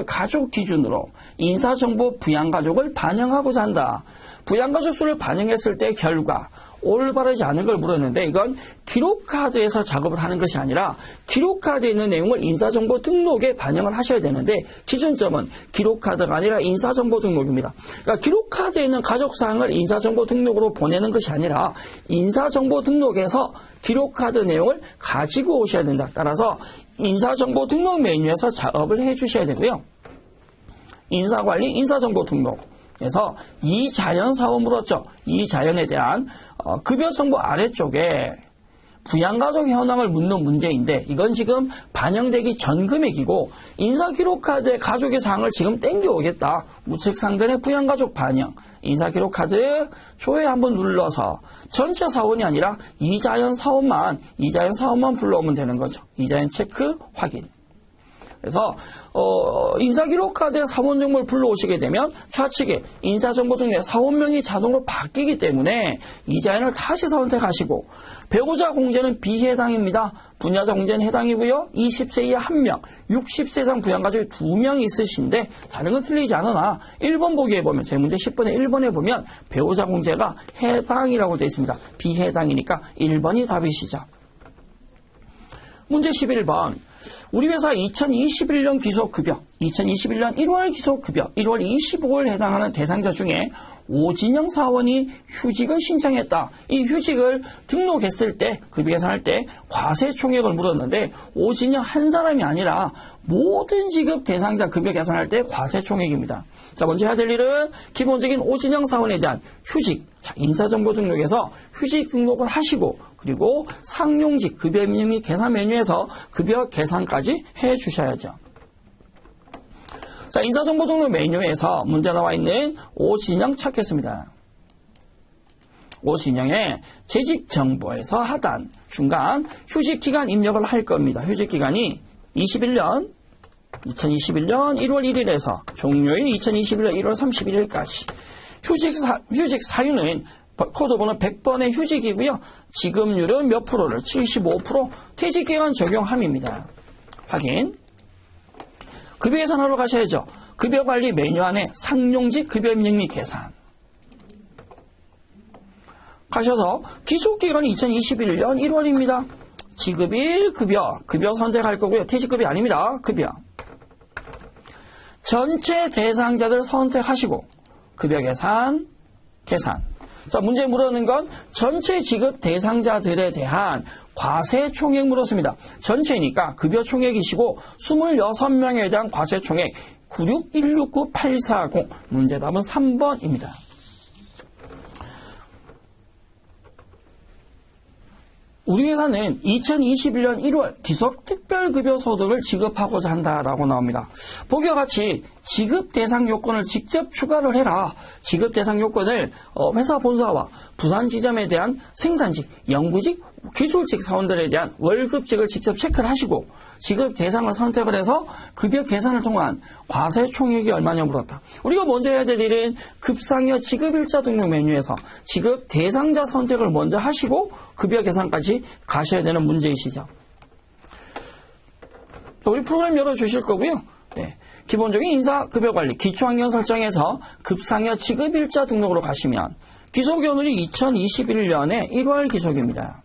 가족 기준으로 인사정보 부양가족을 반영하고자 한다. 부양가족 수를 반영했을 때 결과 올바르지 않은 걸 물었는데 이건 기록카드에서 작업을 하는 것이 아니라 기록카드에 있는 내용을 인사정보 등록에 반영을 하셔야 되는데 기준점은 기록카드가 아니라 인사정보 등록입니다. 그러니까 기록카드에 있는 가족사항을 인사정보 등록으로 보내는 것이 아니라 인사정보 등록에서 기록카드 내용을 가지고 오셔야 된다. 따라서 인사정보 등록 메뉴에서 작업을 해 주셔야 되고요. 인사관리, 인사정보 등록. 그래서 이자연 사원 물었죠. 이자연에 대한 급여 정보 아래쪽에 부양가족 현황을 묻는 문제인데 이건 지금 반영되기 전 금액이고 인사기록카드의 가족의 사항을 지금 땡겨오겠다. 우측 상단의 부양가족 반영. 인사기록카드 조회 한번 눌러서 전체 사원이 아니라 이자연 사원만 불러오면 되는 거죠. 이자연 체크 확인. 그래서 인사기록카드의 사원 정보를 불러오시게 되면 좌측에 인사정보 등록 사원명이 자동으로 바뀌기 때문에 이자연을 다시 선택하시고 배우자 공제는 비해당입니다. 분야자 공제는 해당이고요. 20세 이하 1명, 60세 이상 부양가족이 2명 있으신데 다른 건 틀리지 않으나 1번 보기에 보면 제 문제 10번에 1번에 보면 배우자 공제가 해당이라고 되어 있습니다. 비해당이니까 1번이 답이시죠. 문제 11번. 우리 회사 2021년 기소급여, 2021년 1월 기소급여, 1월 25일 해당하는 대상자 중에 오진영 사원이 휴직을 신청했다. 이 휴직을 등록했을 때, 급여 계산할 때 과세총액을 물었는데 오진영 한 사람이 아니라 모든 지급 대상자 급여 계산할 때 과세총액입니다. 자, 먼저 해야 될 일은 기본적인 오진영 사원에 대한 휴직, 인사정보 등록에서 휴직 등록을 하시고 그리고 상용직 급여 및 계산 메뉴에서 급여 계산까지 해 주셔야죠. 자, 인사정보 등록 메뉴에서 문제 나와 있는 오진영 찾겠습니다. 오진영의 재직 정보에서 하단 중간 휴직 기간 입력을 할 겁니다. 휴직 기간이 2021년 1월 1일에서 종료일 2021년 1월 31일까지. 휴직 사유는 코드번호 100번의 휴직이고요. 지급률은 몇 프로를 75% 퇴직기간 적용함입니다. 확인. 급여 계산하러 가셔야죠. 급여관리 메뉴 안에 상용직 급여 입력 및 계산. 가셔서 기속기간이 2021년 1월입니다. 지급일 급여 선택할 거고요. 퇴직급이 아닙니다. 급여. 전체 대상자들 선택하시고 급여 계산. 자, 문제 물었는 건 전체 지급 대상자들에 대한 과세총액 물었습니다. 전체니까 급여 총액이시고 26명에 대한 과세총액 96169,840. 문제답은 3번입니다. 우리 회사는 2021년 1월 기속특별급여 소득을 지급하고자 한다라고 나옵니다. 보기와 같이 지급 대상 요건을 직접 추가를 해라. 지급 대상 요건을 회사 본사와 부산 지점에 대한 생산직, 연구직, 기술직 사원들에 대한 월급직을 직접 체크를 하시고 지급 대상을 선택을 해서 급여 계산을 통한 과세 총액이 얼마냐 물었다. 우리가 먼저 해야 될 일은 급상여 지급일자 등록 메뉴에서 지급 대상자 선택을 먼저 하시고 급여 계산까지 가셔야 되는 문제이시죠. 우리 프로그램 열어주실 거고요. 네. 기본적인 인사급여관리 기초환경 설정에서 급상여 지급일자 등록으로 가시면 기속연율이 2021년에 1월 기속입니다.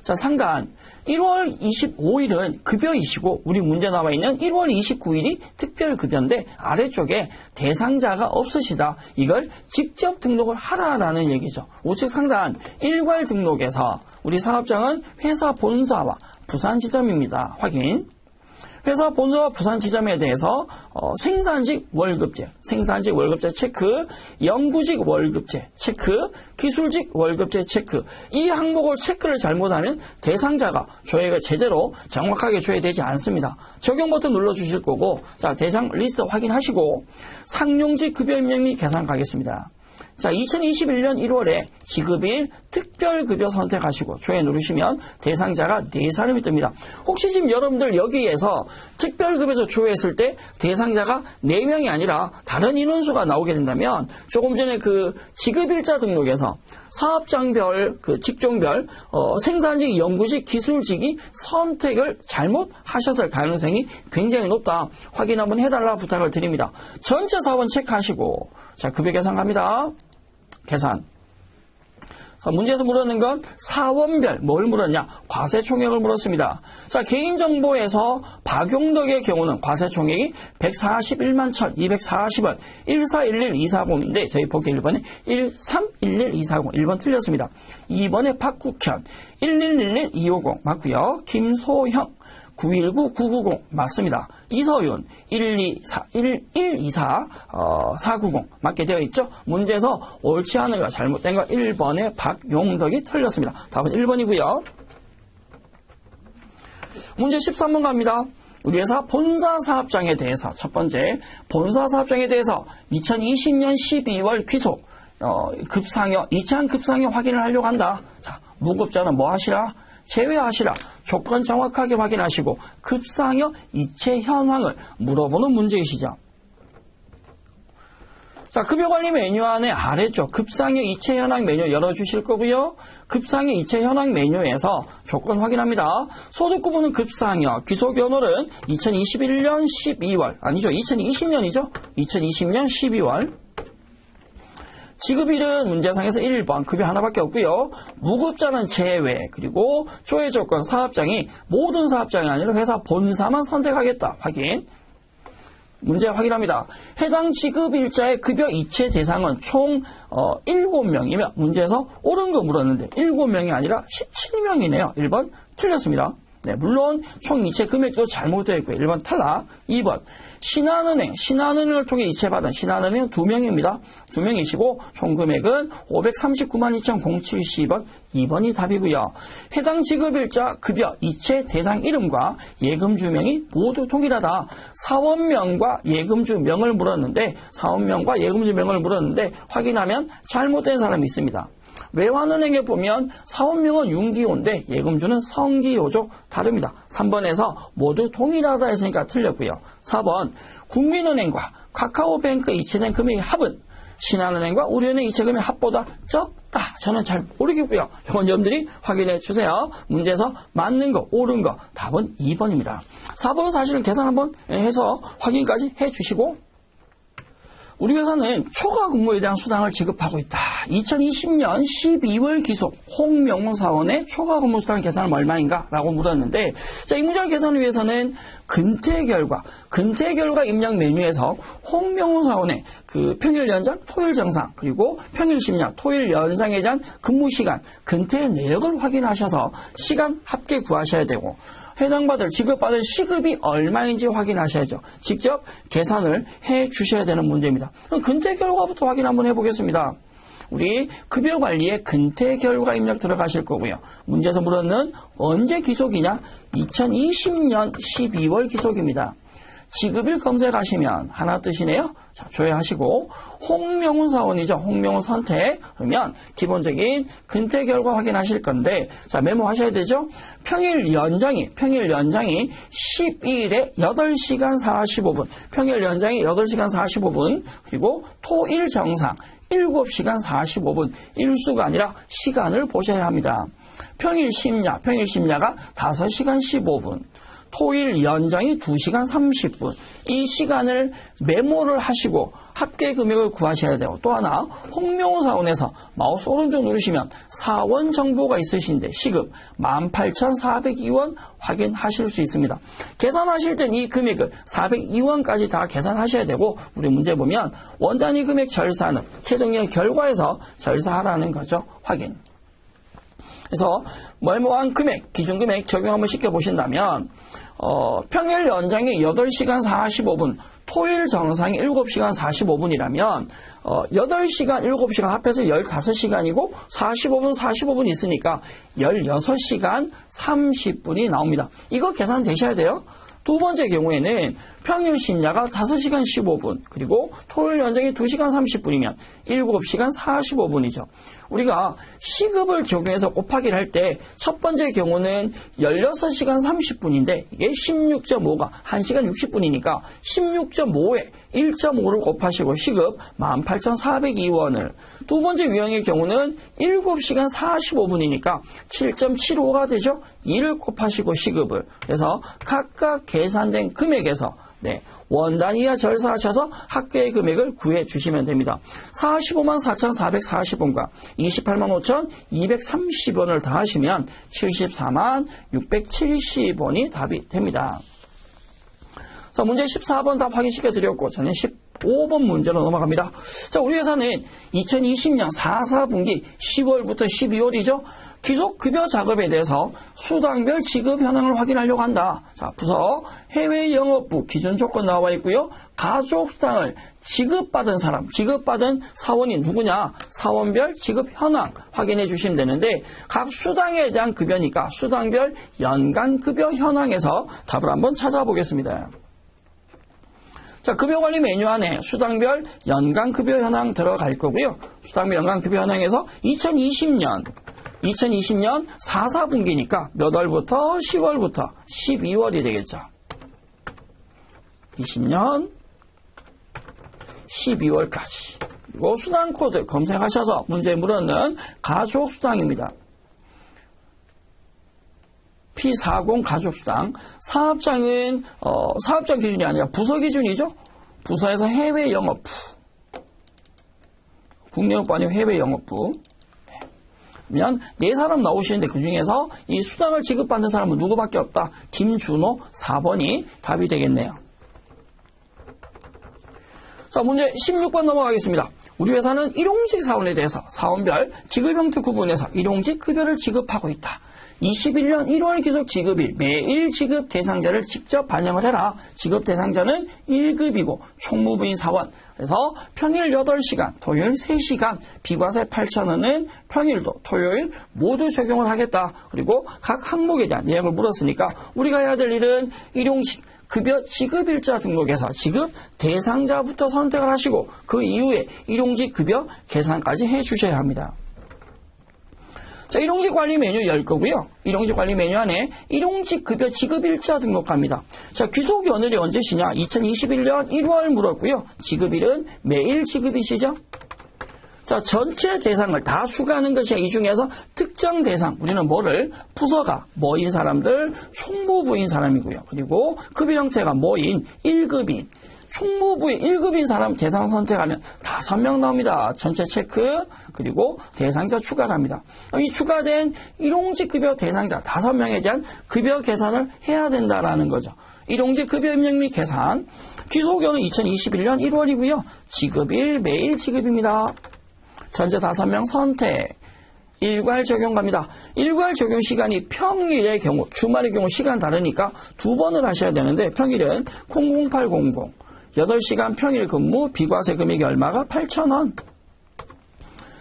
자, 상단 1월 25일은 급여이시고 우리 문제 나와 있는 1월 29일이 특별급여인데 아래쪽에 대상자가 없으시다. 이걸 직접 등록을 하라라는 얘기죠. 우측 상단 일괄 등록에서 우리 사업장은 회사 본사와 부산 지점입니다. 확인. 회사 본사와 부산 지점에 대해서 생산직 월급제 체크, 연구직 월급제 체크, 기술직 월급제 체크. 이 항목을 체크를 잘못하면 대상자가 조회가 제대로 정확하게 조회되지 않습니다. 적용 버튼 눌러주실 거고, 자, 대상 리스트 확인하시고 상용직 급여 입력 및 계산 가겠습니다. 자, 2021년 1월에 지급일 특별급여 선택하시고 조회 누르시면 대상자가 4사람이 뜹니다. 혹시 지금 여러분들 여기에서 특별급여에서 조회했을 때 대상자가 4명이 아니라 다른 인원수가 나오게 된다면 조금 전에 그 지급일자 등록에서 사업장별, 그 직종별, 생산직, 연구직, 기술직이 선택을 잘못하셨을 가능성이 굉장히 높다. 확인 한번 해달라 부탁을 드립니다. 전체 사업은 체크하시고, 자, 급여 계산 갑니다. 계산. 문제에서 물었는 건 사원별 뭘 물었냐? 과세총액을 물었습니다. 자, 개인정보에서 박용덕의 경우는 과세총액이 141만 1,240원 1411240인데 저희 보기 1번에 1311240 1번 틀렸습니다. 2번에 박국현 1111250 맞고요. 김소형 919990 맞습니다. 이서윤 124 490 맞게 되어 있죠. 문제에서 옳지 않은 거 잘못된 거 1번에 박용덕이 틀렸습니다. 답은 1번이고요. 문제 13번 갑니다. 우리 회사 본사 사업장에 대해서 첫 번째 본사 사업장에 대해서 2020년 12월 귀속 급상여 2차항 급상여 확인을 하려고 한다. 자, 무급자는 뭐 하시라? 제외하시라. 조건 정확하게 확인하시고 급상여 이체 현황을 물어보는 문제이시죠. 자, 급여관리 메뉴 안에 아래쪽 급상여 이체 현황 메뉴 열어주실 거고요. 급상여 이체 현황 메뉴에서 조건 확인합니다. 소득구분은 급상여, 귀속연월은 2021년 12월, 아니죠, 2020년이죠. 2020년 12월. 지급일은 문제상에서 1번 급여 하나밖에 없고요. 무급자는 제외, 그리고 조회 조건 사업장이 모든 사업장이 아니라 회사 본사만 선택하겠다. 확인. 문제 확인합니다. 해당 지급일자의 급여 이체 대상은 총 7명이며 문제에서 옳은 거 물었는데 7명이 아니라 17명이네요. 1번 틀렸습니다. 네, 물론 총 이체 금액도 잘못되어 있고요. 1번 탈락. 2번 신한은행을 통해 이체받은 신한은행 2명입니다. 2명이시고 총 금액은 539만 2,070원. 2번이 답이고요. 해당 지급일자 급여 이체 대상 이름과 예금주명이 모두 동일하다. 사원명과 예금주명을 물었는데 사원명과 예금주명을 물었는데 확인하면 잘못된 사람이 있습니다. 외환은행에 보면 사원명은 윤기호인데 예금주는 성기호죠. 다릅니다. 3번에서 모두 동일하다 했으니까 틀렸고요. 4번 국민은행과 카카오뱅크 이체된 금액의 합은 신한은행과 우리은행 이체 금액 합보다 적다. 저는 잘 모르겠고요. 이건 여러분들이 확인해 주세요. 문제에서 맞는 거, 옳은 거 답은 2번입니다. 4번은 사실은 계산 한번 해서 확인까지 해 주시고 우리 회사는 초과 근무에 대한 수당을 지급하고 있다. 2020년 12월 기속 홍명훈 사원의 초과 근무 수당 계산은 얼마인가? 라고 물었는데 자, 이 문제를 계산하기 위해서는 근태 결과 입력 메뉴에서 홍명훈 사원의 그 평일 연장, 토일 정상, 그리고 평일 심야, 토일 연장에 대한 근무 시간, 근태 내역을 확인하셔서 시간 합계 구하셔야 되고 해당받을 지급받을 시급이 얼마인지 확인하셔야죠. 직접 계산을 해 주셔야 되는 문제입니다. 그럼 근태 결과부터 확인 한번 해보겠습니다. 우리 급여관리에 근태 결과 입력 들어가실 거고요. 문제에서 물었는 언제 기속이냐? 2020년 12월 기속입니다. 지급일 검색하시면 하나 뜨시네요. 자, 조회하시고 홍명훈 사원이죠. 홍명훈 선택. 그러면 기본적인 근태 결과 확인하실 건데 자, 메모하셔야 되죠. 평일 연장이 12일에 8시간 45분. 평일 연장이 8시간 45분. 그리고 토일 정상 7시간 45분. 일수가 아니라 시간을 보셔야 합니다. 평일 심야가 5시간 15분. 토일 연장이 2시간 30분. 이 시간을 메모를 하시고 합계 금액을 구하셔야 되고 또 하나 홍명훈 사원에서 마우스 오른쪽 누르시면 사원 정보가 있으신데 시급 18,402원 확인하실 수 있습니다. 계산하실 땐 이 금액을 402원까지 다 계산하셔야 되고 우리 문제 보면 원단위 금액 절사는 최종의 결과에서 절사하라는 거죠. 확인. 그래서 메모한 금액, 기준금액 적용 한번 시켜보신다면 평일 연장이 8시간 45분, 토일 정상이 7시간 45분이라면 8시간, 7시간 합해서 15시간이고 45분 있으니까 16시간 30분이 나옵니다. 이거 계산되셔야 돼요. 두 번째 경우에는 평일 심야가 5시간 15분, 그리고 토요일 연장이 2시간 30분이면 7시간 45분이죠. 우리가 시급을 적용해서 곱하기를 할 때 첫 번째 경우는 16시간 30분인데 이게 16.5가 1시간 60분이니까 16.5에 1.5를 곱하시고 시급 18,402원을, 두 번째 유형의 경우는 7시간 45분이니까 7.75가 되죠. 2를 곱하시고 시급을, 그래서 각각 계산된 금액에서 원단 이하 절사하셔서 합계의 금액을 구해 주시면 됩니다. 45만 4,440원과 28만 5,230원을 더하시면 74만 670원이 답이 됩니다. 자, 문제 14번 답 확인시켜 드렸고, 저는 15번 문제로 넘어갑니다. 자, 우리 회사는 2020년 4분기 10월부터 12월이죠. 귀속급여 작업에 대해서 수당별 지급 현황을 확인하려고 한다. 자, 부서 해외 영업부 기준 조건 나와 있고요. 가족수당을 지급받은 사람, 지급받은 사원이 누구냐? 사원별 지급 현황 확인해 주시면 되는데, 각 수당에 대한 급여니까 수당별 연간급여 현황에서 답을 한번 찾아보겠습니다. 자, 급여관리 메뉴 안에 수당별 연간급여 현황 들어갈 거고요. 수당별 연간급여 현황에서 2020년 4분기니까 몇 월부터 10월부터 12월이 되겠죠. 20년 12월까지. 그리고 수당코드 검색하셔서 문제 물었는 가족수당입니다. P40 가족수당. 사업장은 사업장 기준이 아니라 부서 기준이죠. 부서에서 해외 영업부, 국내영업부 아니고 해외 영업부. 그러면 4사람 나오시는데 그중에서 이 수당을 지급받는 사람은 누구밖에 없다. 김준호 4번이 답이 되겠네요. 자, 문제 16번 넘어가겠습니다. 우리 회사는 일용직 사원에 대해서 사원별 지급 형태 구분해서 일용직 급여를 지급하고 있다. 21년 1월 기속 지급일 매일 지급 대상자를 직접 반영을 해라. 지급 대상자는 1급이고 총무부인 사원. 그래서 평일 8시간, 토요일 3시간, 비과세 8,000원은 평일도 토요일 모두 적용을 하겠다. 그리고 각 항목에 대한 내용을 물었으니까 우리가 해야 될 일은 일용직 급여 지급일자 등록에서 지급 대상자부터 선택을 하시고 그 이후에 일용직 급여 계산까지 해주셔야 합니다. 자, 일용직 관리 메뉴 열 거고요. 일용직 관리 메뉴 안에 일용직 급여 지급일자 등록합니다. 자, 귀속 연월이 언제시냐? 2021년 1월 물었고요. 지급일은 매일 지급이시죠? 자, 전체 대상을 다 추가하는 것이 이 중에서 특정 대상, 우리는 뭐를? 부서가 뭐인 사람들, 총무부인 사람이고요. 그리고 급여 형태가 뭐인? 1급인. 총무부의 1급인 사람 대상 선택하면 5명 나옵니다. 전체 체크, 그리고 대상자 추가를 합니다. 이 추가된 일용직 급여 대상자 5명에 대한 급여 계산을 해야 된다라는 거죠. 일용직 급여 입력 및 계산. 귀속연은 2021년 1월이고요. 지급일 매일 지급입니다. 전체 5명 선택. 일괄 적용 갑니다. 일괄 적용 시간이 평일의 경우, 주말의 경우 시간 다르니까 2번을 하셔야 되는데 평일은 00800. 8시간 평일 근무, 비과세 금액이 얼마가? 8,000원.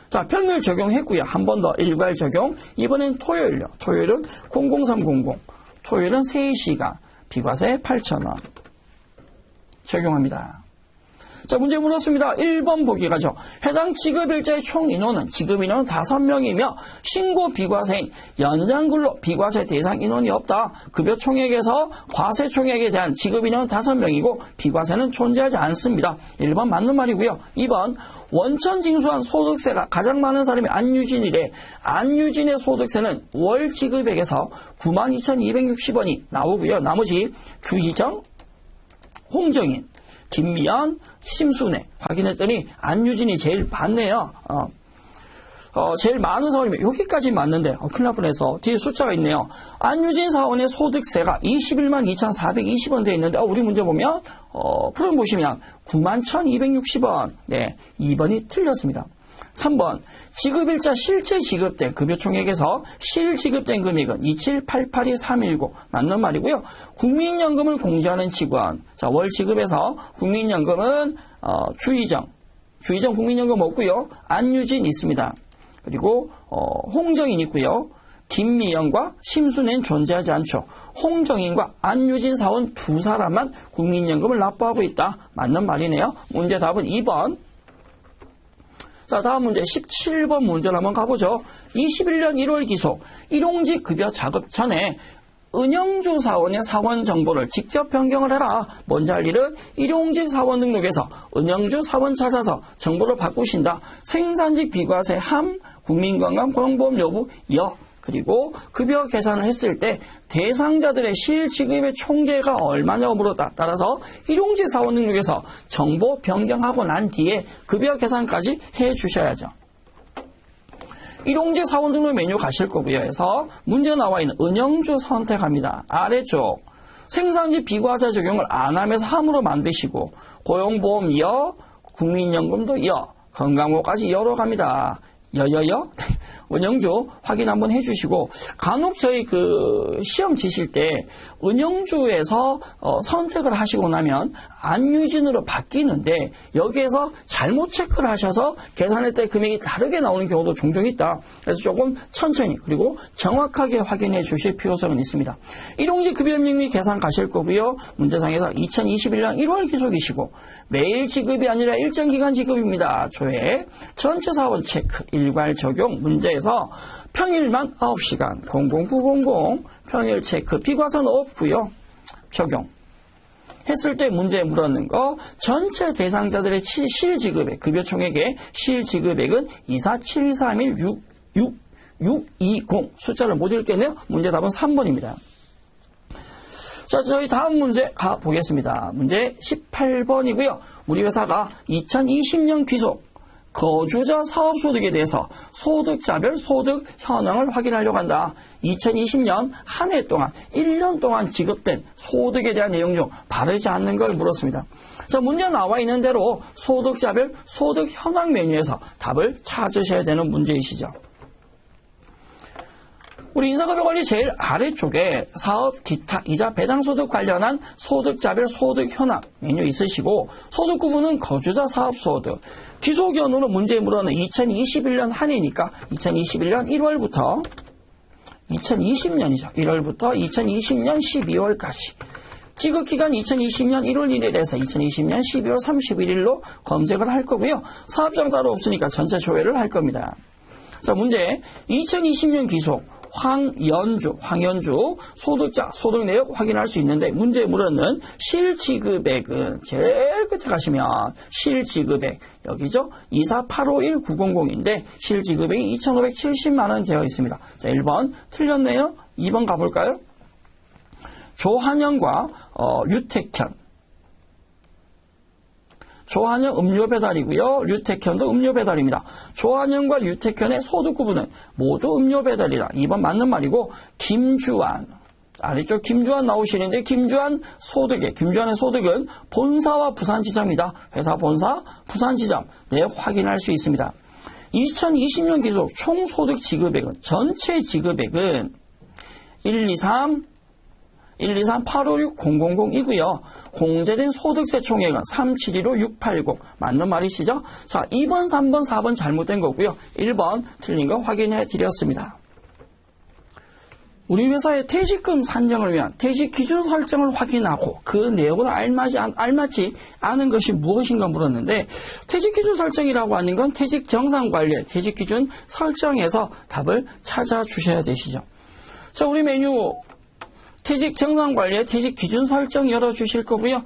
자, 평일 적용했고요. 한 번 더 일괄 적용. 이번엔 토요일요. 토요일은 00300. 토요일은 3시간, 비과세 8,000원. 적용합니다. 자, 문제 물었습니다. 1번 보기 가죠. 해당 지급일자의 총 인원은 지급 인원은 5명이며 신고 비과세인 연장근로 비과세 대상 인원이 없다. 급여 총액에서 과세 총액에 대한 지급 인원은 5명이고 비과세는 존재하지 않습니다. 1번 맞는 말이고요. 2번 원천 징수한 소득세가 가장 많은 사람이 안유진이래. 안유진의 소득세는 월 지급액에서 92,260원이 나오고요. 나머지 주희정, 홍정인, 김미연, 심순애 확인했더니 안유진이 제일 많네요. 제일 많은 사원이면 여기까지 맞는데 큰일 날 뻔해서 뒤에 숫자가 있네요. 안유진 사원의 소득세가 21만 2,420원 돼 있는데 우리 문제 보면 프로그램 보시면 91,260원. 네, 2번이 틀렸습니다. 3번 지급일자 실제 지급된 급여 총액에서 실지급된 금액은 27882,319 맞는 말이고요. 국민연금을 공제하는 직원, 자, 월 지급에서 국민연금은 주희정 국민연금 없고요. 안유진 있습니다. 그리고 홍정인 있고요. 김미영과 심순애는 존재하지 않죠. 홍정인과 안유진 사원 두 사람만 국민연금을 납부하고 있다. 맞는 말이네요. 문제 답은 2번. 자, 다음 문제 17번 문제를 한번 가보죠. 21년 1월 기속 일용직 급여 자급 전에 은영주 사원의 사원 정보를 직접 변경을 해라. 먼저 할 일은 일용직 사원 등록에서 은영주 사원 찾아서 정보를 바꾸신다. 생산직 비과세 함, 국민건강 고용보험 여부 여. 그리고 급여 계산을 했을 때 대상자들의 실지급의 총계가 얼마냐고 물었다. 따라서 일용직 사원 등록에서 정보 변경하고 난 뒤에 급여 계산까지 해 주셔야죠. 일용직 사원 등록 메뉴 가실 거고요. 해서 문제 나와 있는 은영주 선택합니다. 아래쪽 생산직 비과세 적용을 안 하면서 함으로 만드시고 고용보험 여, 국민연금도 여, 건강보험까지 여로 갑니다. 여여여. 은영주 확인 한번 해주시고 간혹 저희 시험 치실 때 은영주에서 선택을 하시고 나면 안유진으로 바뀌는데 여기에서 잘못 체크를 하셔서 계산할 때 금액이 다르게 나오는 경우도 종종 있다. 그래서 조금 천천히 그리고 정확하게 확인해 주실 필요성은 있습니다. 일용직 급여입력 및 계산 가실 거고요. 문제상에서 2021년 1월 기속이시고 매일 지급이 아니라 일정 기간 지급입니다. 조회 전체 사원 체크 일괄 적용 문제에서 평일만 9시간 00900 평일 체크 비과세는 없고요. 적용 했을 때 문제 물었는 거 전체 대상자들의 실지급액 급여 총액의 실지급액은 247316620 숫자를 못 읽겠네요. 문제 답은 3번입니다. 자, 저희 다음 문제 가보겠습니다. 문제 18번이고요. 우리 회사가 2020년 귀속 거주자 사업소득에 대해서 소득자별 소득 현황을 확인하려고 한다. 2020년 한 해 동안 1년 동안 지급된 소득에 대한 내용 중 바르지 않는 걸 물었습니다. 자, 문제 나와 있는 대로 소득자별 소득 현황 메뉴에서 답을 찾으셔야 되는 문제이시죠. 우리 인사급여관리 제일 아래쪽에 사업, 기타, 이자, 배당소득 관련한 소득자별 소득 현황 메뉴 있으시고 소득 구분은 거주자 사업소득, 기소견으로 문제 물어는 2021년 한 해니까 2021년 1월부터 2020년이죠. 1월부터 2020년 12월까지 지급기간 2020년 1월 1일에서 2020년 12월 31일로 검색을 할 거고요. 사업장 따로 없으니까 전체 조회를 할 겁니다. 자, 문제 2020년 기속 황연주 소득자 소득 내역 확인할 수 있는데 문제 물었는 실지급액은 제일 끝에 가시면 실지급액 여기죠. 24851,900인데 실지급액이 2,570만원 되어 있습니다. 자, 1번 틀렸네요. 2번 가볼까요? 조한영과 류택현 조한영 음료 배달이고요. 류택현도 음료 배달입니다. 조한영과 류택현의 소득 구분은 모두 음료 배달이다. 2번 맞는 말이고 김주환 아래쪽 김주환 나오시는데 김주환의 소득은 본사와 부산지점이다. 회사 본사 부산지점 내역 확인할 수 있습니다. 2020년 기속 총 소득 지급액은 전체 지급액은 123856000이고요. 공제된 소득세 총액은 3715,680 맞는 말이시죠? 자, 2번, 3번, 4번 잘못된 거고요. 1번 틀린 거 확인해 드렸습니다. 우리 회사의 퇴직금 산정을 위한 퇴직 기준 설정을 확인하고 그 내용을 알맞지 않은 것이 무엇인가 물었는데 퇴직 기준 설정이라고 하는 건 퇴직 정상 관리의 퇴직 기준 설정에서 답을 찾아주셔야 되시죠. 자, 우리 메뉴 퇴직 정상관리의 퇴직 기준 설정 열어주실 거고요.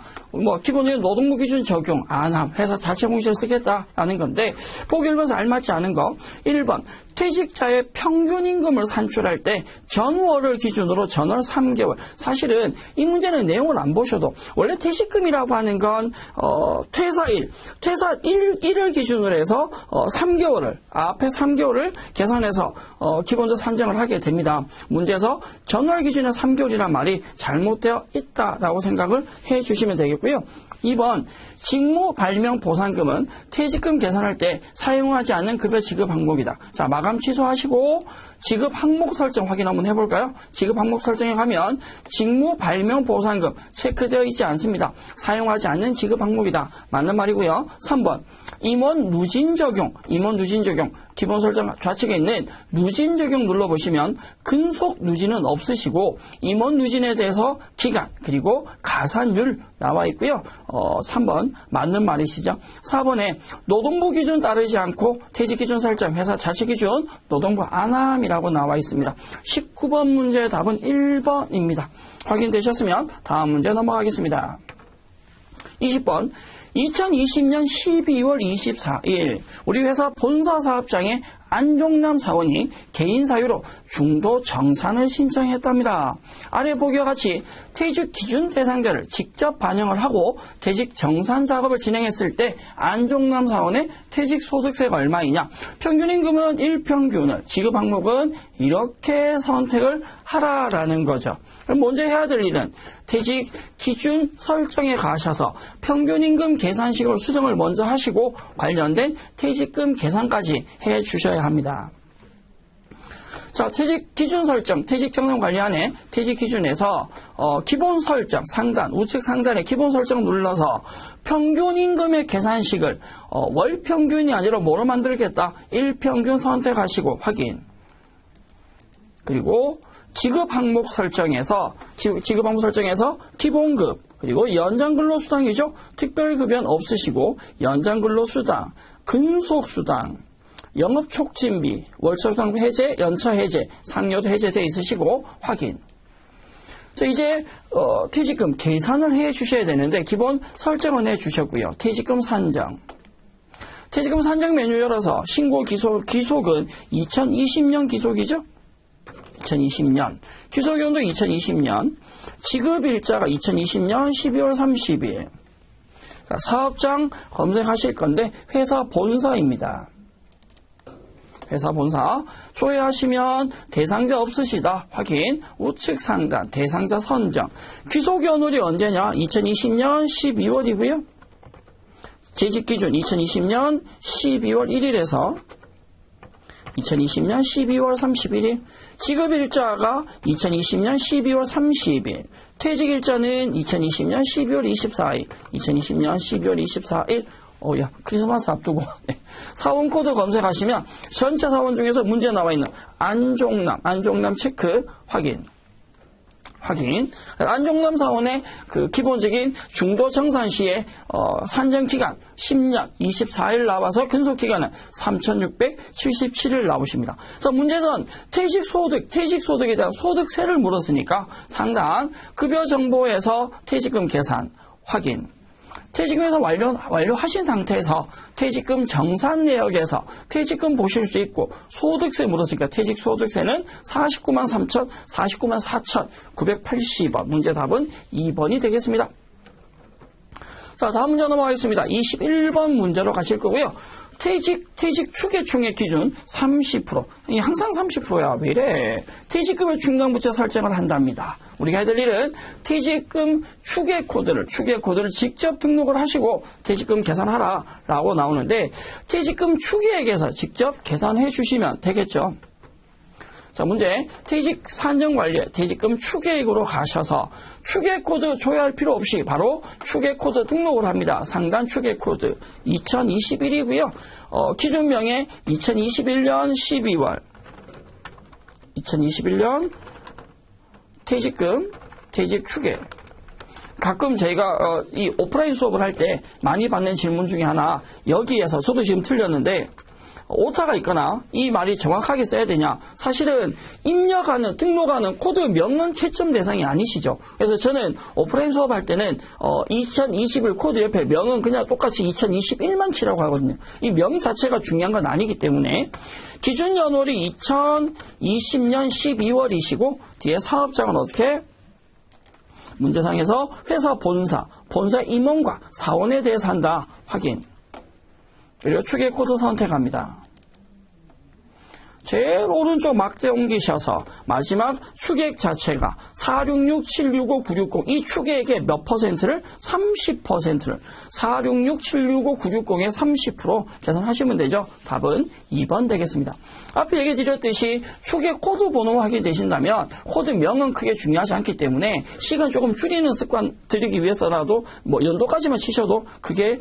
기본적인 노동부 기준 적용 안 함, 회사 자체 공시를 쓰겠다라는 건데 보기 1번에서 알맞지 않은 거 1번 퇴직자의 평균 임금을 산출할 때 전월을 기준으로 전월 3개월 사실은 이 문제는 내용을 안 보셔도 원래 퇴직금이라고 하는 건 퇴사일을 기준으로 해서 3개월을 앞에 3개월을 계산해서 기본적으로 산정을 하게 됩니다. 문제에서 전월 기준의 3개월이란 말이 잘못되어 있다라고 생각을 해주시면 되겠고요. 2번 직무 발명 보상금은 퇴직금 계산할 때 사용하지 않는 급여 지급 항목이다. 자, 마감 취소하시고 지급 항목 설정 확인 한번 해볼까요? 지급 항목 설정에 가면 직무 발명 보상금 체크되어 있지 않습니다. 사용하지 않는 지급 항목이다. 맞는 말이고요. 3번 임원 누진 적용, 기본 설정 좌측에 있는 누진 적용 눌러보시면 근속 누진은 없으시고 임원 누진에 대해서 기간 그리고 가산율 나와 있고요. 3번 맞는 말이시죠. 4번에 노동부 기준 따르지 않고 퇴직 기준 설정 회사 자체 기준 노동부 안함이라고 나와 있습니다. 19번 문제의 답은 1번입니다. 확인되셨으면 다음 문제 넘어가겠습니다. 20번 2020년 12월 24일 우리 회사 본사 사업장에 안종남 사원이 개인 사유로 중도 정산을 신청했답니다. 아래 보기와 같이 퇴직 기준 대상자를 직접 반영을 하고 퇴직 정산 작업을 진행했을 때 안종남 사원의 퇴직 소득세가 얼마이냐? 평균 임금은 1평균을, 지급 항목은 이렇게 선택을 하라라는 거죠. 그럼 먼저 해야 될 일은 퇴직 기준 설정에 가셔서 평균 임금 계산식으로 수정을 먼저 하시고 관련된 퇴직금 계산까지 해 주셔야 합니다. 자, 퇴직 기준 설정, 퇴직 정산 관리안에 퇴직 기준에서 기본 설정, 상단, 우측 상단에 기본 설정 눌러서 평균 임금의 계산식을 월 평균이 아니라 뭐로 만들겠다? 1평균 선택하시고 확인. 그리고 지급 항목 설정에서 기본급 그리고 연장근로수당이죠. 특별급여는 없으시고 연장근로수당, 근속수당, 영업촉진비, 월초수당 해제, 연차 해제, 상여도 해제되어 있으시고 확인. 자, 이제 퇴직금 계산을 해 주셔야 되는데 기본 설정은 해 주셨고요. 퇴직금 산정. 퇴직금 산정 메뉴 열어서 신고 기속은 2020년 기속이죠. 2020년. 기속연도 2020년. 지급일자가 2020년 12월 30일. 자, 사업장 검색하실 건데 회사 본사입니다. 회사 본사. 조회하시면 대상자 없으시다. 확인. 우측 상단 대상자 선정. 귀속연월이 언제냐? 2020년 12월이고요. 재직기준 2020년 12월 1일에서 2020년 12월 31일, 지급일자가 2020년 12월 30일, 퇴직일자는 2020년 12월 24일, 2020년 12월 24일, 크리스마스 앞두고 사원코드 검색하시면 전체 사원 중에서 문제 나와 있는 안종남 체크 확인. 안종남 사원의 그 기본적인 중도 정산 시에 산정 기간 10년 24일 나와서 근속 기간은 3,677일 나오십니다. 그래서 문제는 퇴직소득에 대한 소득세를 물었으니까 상단 급여 정보에서 퇴직금 계산 확인. 퇴직금 계산 완료하신 상태에서 퇴직금 정산 내역에서 퇴직금 보실 수 있고 소득세 물었으니까 퇴직 소득세는 49만 4,980원. 문제 답은 2번이 되겠습니다. 자, 다음 문제 넘어가겠습니다. 21번 문제로 가실 거고요. 퇴직 추계총액 기준 30%. 항상 30%야. 왜 이래? 퇴직금의 중간부채 설정을 한답니다. 우리가 해야 될 일은 퇴직금 추계 코드를 직접 등록을 하시고 퇴직금 계산하라라고 나오는데 퇴직금 추계액에서 직접 계산해 주시면 되겠죠. 자, 문제. 퇴직 산정 관리에 퇴직금 추계액으로 가셔서 추계 코드 조회할 필요 없이 바로 추계 코드 등록을 합니다. 상단 추계 코드 2021이고요. 기준명에 2021년 12월 2021년 퇴직금 퇴직 추계. 가끔 저희가 이 오프라인 수업을 할 때 많이 받는 질문 중에 하나, 여기에서 저도 지금 틀렸는데 오타가 있거나 이 말이 정확하게 써야 되냐. 사실은 입력하는, 등록하는 코드 명은 채점 대상이 아니시죠. 그래서 저는 오프라인 수업할 때는 2021 코드 옆에 명은 그냥 똑같이 2021만 치라고 하거든요. 이 명 자체가 중요한 건 아니기 때문에 기준 연월이 2020년 12월이시고 뒤에 사업장은 어떻게? 문제상에서 회사 본사 임원과 사원에 대해서 한다. 확인. 그리고 추계 코드 선택합니다. 제일 오른쪽 막대 옮기셔서 마지막 추계액 자체가 466, 765, 960 이 추계액의 몇 퍼센트를? 30%를 466, 765, 960의 30% 계산하시면 되죠. 답은 2번 되겠습니다. 앞에 얘기 드렸듯이 추계액 코드 번호 확인되신다면 코드명은 크게 중요하지 않기 때문에 시간 조금 줄이는 습관 들이기 위해서라도 뭐 연도까지만 치셔도 그게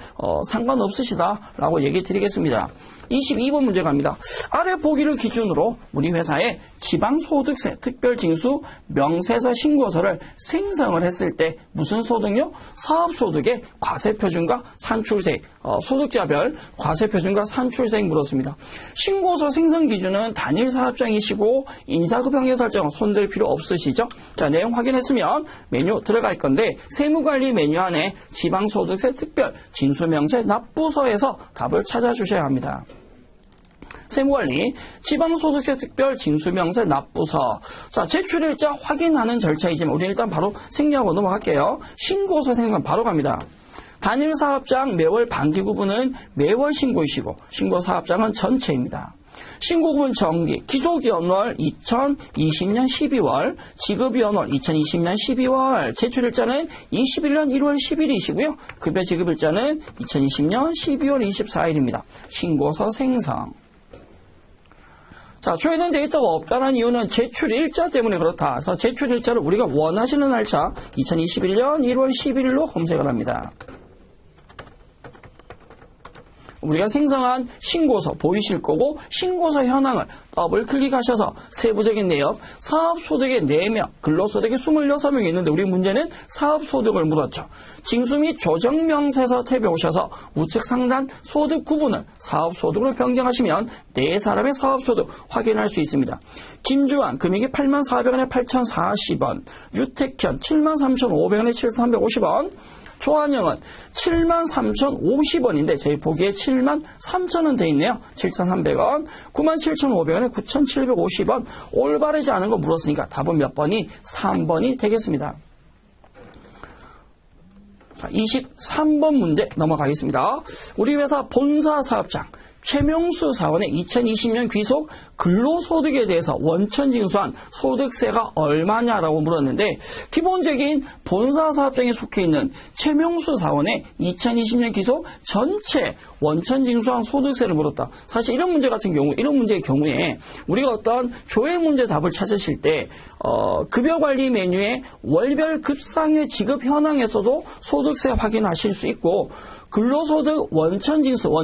상관없으시다라고 얘기 드리겠습니다. 22번 문제 갑니다. 아래 보기를 기준으로 우리 회사에 지방소득세 특별징수 명세서 신고서를 생성을 했을 때 무슨 소득요? 사업소득의 과세표준과 산출세액, 소득자별 과세표준과 산출세액 물었습니다. 신고서 생성 기준은 단일 사업장이시고 인사급 형의 설정 손댈 필요 없으시죠? 자, 내용 확인했으면 메뉴 들어갈 건데 세무관리 메뉴 안에 지방소득세 특별징수명세 납부서에서 답을 찾아주셔야 합니다. 세무관리, 지방소득세 특별징수명세 납부서. 자, 제출일자 확인하는 절차이지만 우리 일단 바로 생략하고 넘어갈게요. 신고서 생성 바로 갑니다. 단일사업장 매월 반기구분은 매월 신고이시고 신고사업장은 전체입니다. 신고구분 정기, 기소기연월 2020년 12월, 지급위원월 2020년 12월, 제출일자는 21년 1월 10일이시고요. 급여 지급일자는 2020년 12월 24일입니다. 신고서 생성. 자, 조회된 데이터가 없다는 이유는 제출일자 때문에 그렇다. 그래서 제출일자를 우리가 원하시는 날짜 2021년 1월 11일로 검색을 합니다. 우리가 생성한 신고서 보이실 거고 신고서 현황을 더블 클릭하셔서 세부적인 내역, 사업소득의 4명, 근로소득의 26명이 있는데 우리 문제는 사업소득을 물었죠. 징수 및 조정명세서 탭에 오셔서 우측 상단 소득 구분을 사업소득으로 변경하시면 4사람의 사업소득 확인할 수 있습니다. 김주환 금액이 84,400원에 8,040원, 유택현 73,500원에 7,350원, 조한영은 73,050원인데 저희 보기에 73,000원 돼 있네요. 7,300원, 97,500원에 9,750원. 올바르지 않은 거 물었으니까 답은 몇 번이? 3번이 되겠습니다. 자, 23번 문제 넘어가겠습니다. 우리 회사 본사 사업장 최명수 사원의 2020년 귀속 근로소득에 대해서 원천징수한 소득세가 얼마냐라고 물었는데 기본적인 본사 사업장에 속해 있는 최명수 사원의 2020년 귀속 전체 원천징수한 소득세를 물었다. 사실 이런 문제 같은 경우, 이런 문제의 경우에 우리가 어떤 조회 문제 답을 찾으실 때 급여관리 메뉴에 월별 급상여 지급 현황에서도 소득세 확인하실 수 있고 근로소득 원천징수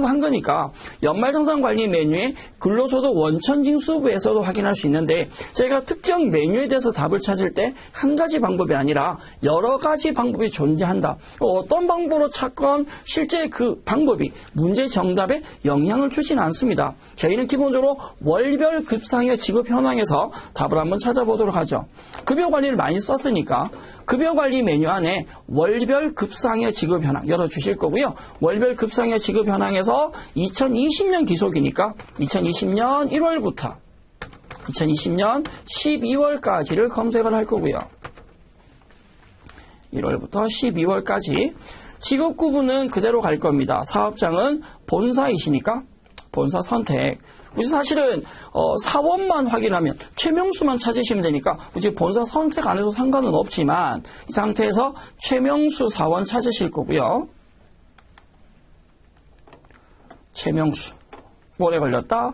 한 거니까 연말정산관리 메뉴에 근로소득 원천징수부에서도 확인할 수 있는데 저희가 특정 메뉴에 대해서 답을 찾을 때 한 가지 방법이 아니라 여러 가지 방법이 존재한다. 어떤 방법으로 찾건 실제 그 방법이 문제 정답에 영향을 주지는 않습니다. 저희는 기본적으로 월별 급상여 지급 현황에서 답을 한번 찾아보도록 하죠. 급여관리를 많이 썼으니까 급여관리 메뉴 안에 월별 급상여 지급 현황 열어주실 거고요. 월별 급상여 지급 현황에서 2020년 기속이니까 2020년 1월부터 2020년 12월까지를 검색을 할 거고요. 1월부터 12월까지 지급 구분은 그대로 갈 겁니다. 사업장은 본사이시니까 본사 선택. 우리 사실은 사원만 확인하면 최명수만 찾으시면 되니까 굳이 본사 선택 안 해도 상관은 없지만 이 상태에서 최명수 사원 찾으실 거고요. 최명수. 오래 걸렸다.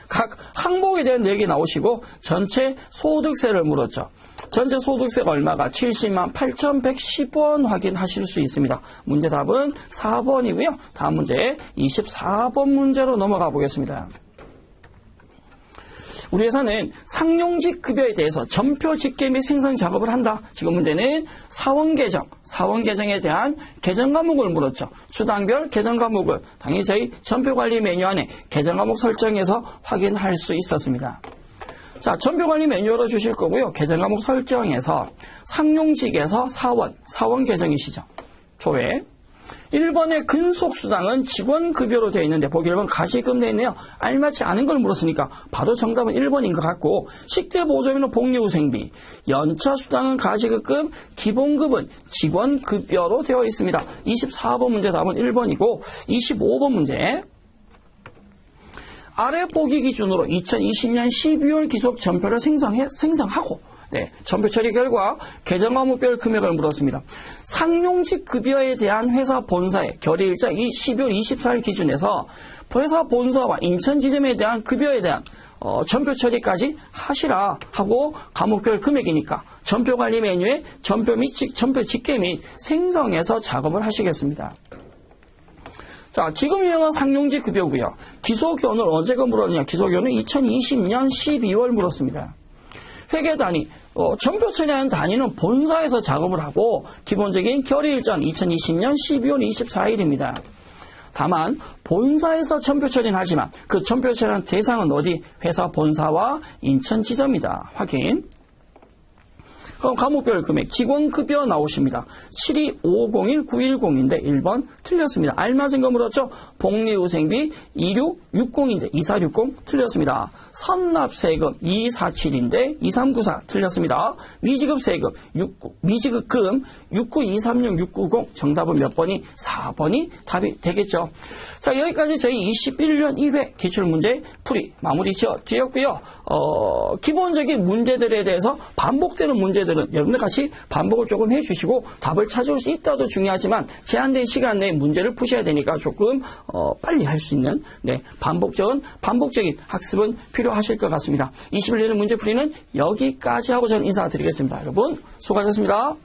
각 항목에 대한 얘기 나오시고 전체 소득세를 물었죠. 전체 소득세가 얼마가 70만 8,110원 확인하실 수 있습니다. 문제 답은 4번이고요. 다음 문제 24번 문제로 넘어가 보겠습니다. 우리 회사는 상용직 급여에 대해서 전표 집계 및 생성 작업을 한다. 지금 문제는 사원 계정에 대한 계정 과목을 물었죠. 수당별 계정 과목을 당연히 저희 전표 관리 메뉴 안에 계정 과목 설정에서 확인할 수 있었습니다. 자, 전표 관리 메뉴 열어주실 거고요. 계정 과목 설정에서 상용직에서 사원 계정이시죠. 조회. 1번의 근속수당은 직원급여로 되어 있는데 보기 1번 가시금 되어 있네요. 알맞지 않은 걸 물었으니까 바로 정답은 1번인 것 같고 식대보조비는 복리후생비, 연차수당은 가시급금, 기본급은 직원급여로 되어 있습니다. 24번 문제 답은 1번이고 25번 문제 아래 보기 기준으로 2020년 12월 기속 전표를 생성하고 전표 처리 결과 계정 과목별 금액을 물었습니다. 상용직 급여에 대한 회사 본사의 결의일자 12월 24일 기준에서 회사 본사와 인천지점에 대한 급여에 대한 전표 처리까지 하시라 하고 과목별 금액이니까 전표 관리 메뉴에 전표 집계 및 생성해서 작업을 하시겠습니다. 자, 지금 유행한 상용직 급여고요. 기소견을 언제가 물었느냐? 기소견은 2020년 12월 물었습니다. 회계 단위, 전표 처리하는 단위는 본사에서 작업을 하고 기본적인 결의일자는 2020년 12월 24일입니다. 다만 본사에서 전표 처리는 하지만 그 전표 처리하는 대상은 어디? 회사 본사와 인천지점이다. 확인. 그럼 과목별 금액 직원급여 나오십니다. 72501-910인데 1번 틀렸습니다. 알맞은 거 물었죠? 복리후생비 2660인데 2460 틀렸습니다. 선납세금 2247인데 2394 틀렸습니다. 미지급세금 미지급금 69236-690 정답은 몇 번이? 4번이 답이 되겠죠. 자, 여기까지 저희 21년 1회 기출문제 풀이 마무리 지었고요. 기본적인 문제들에 대해서 반복되는 문제들은 여러분들 같이 반복을 조금 해주시고 답을 찾을 수 있다도 중요하지만 제한된 시간 내에 문제를 푸셔야 되니까 조금 빨리 할 수 있는 반복적인 학습은 필요하실 것 같습니다. 21년의 문제 풀이는 여기까지 하고 저는 인사드리겠습니다. 여러분 수고하셨습니다.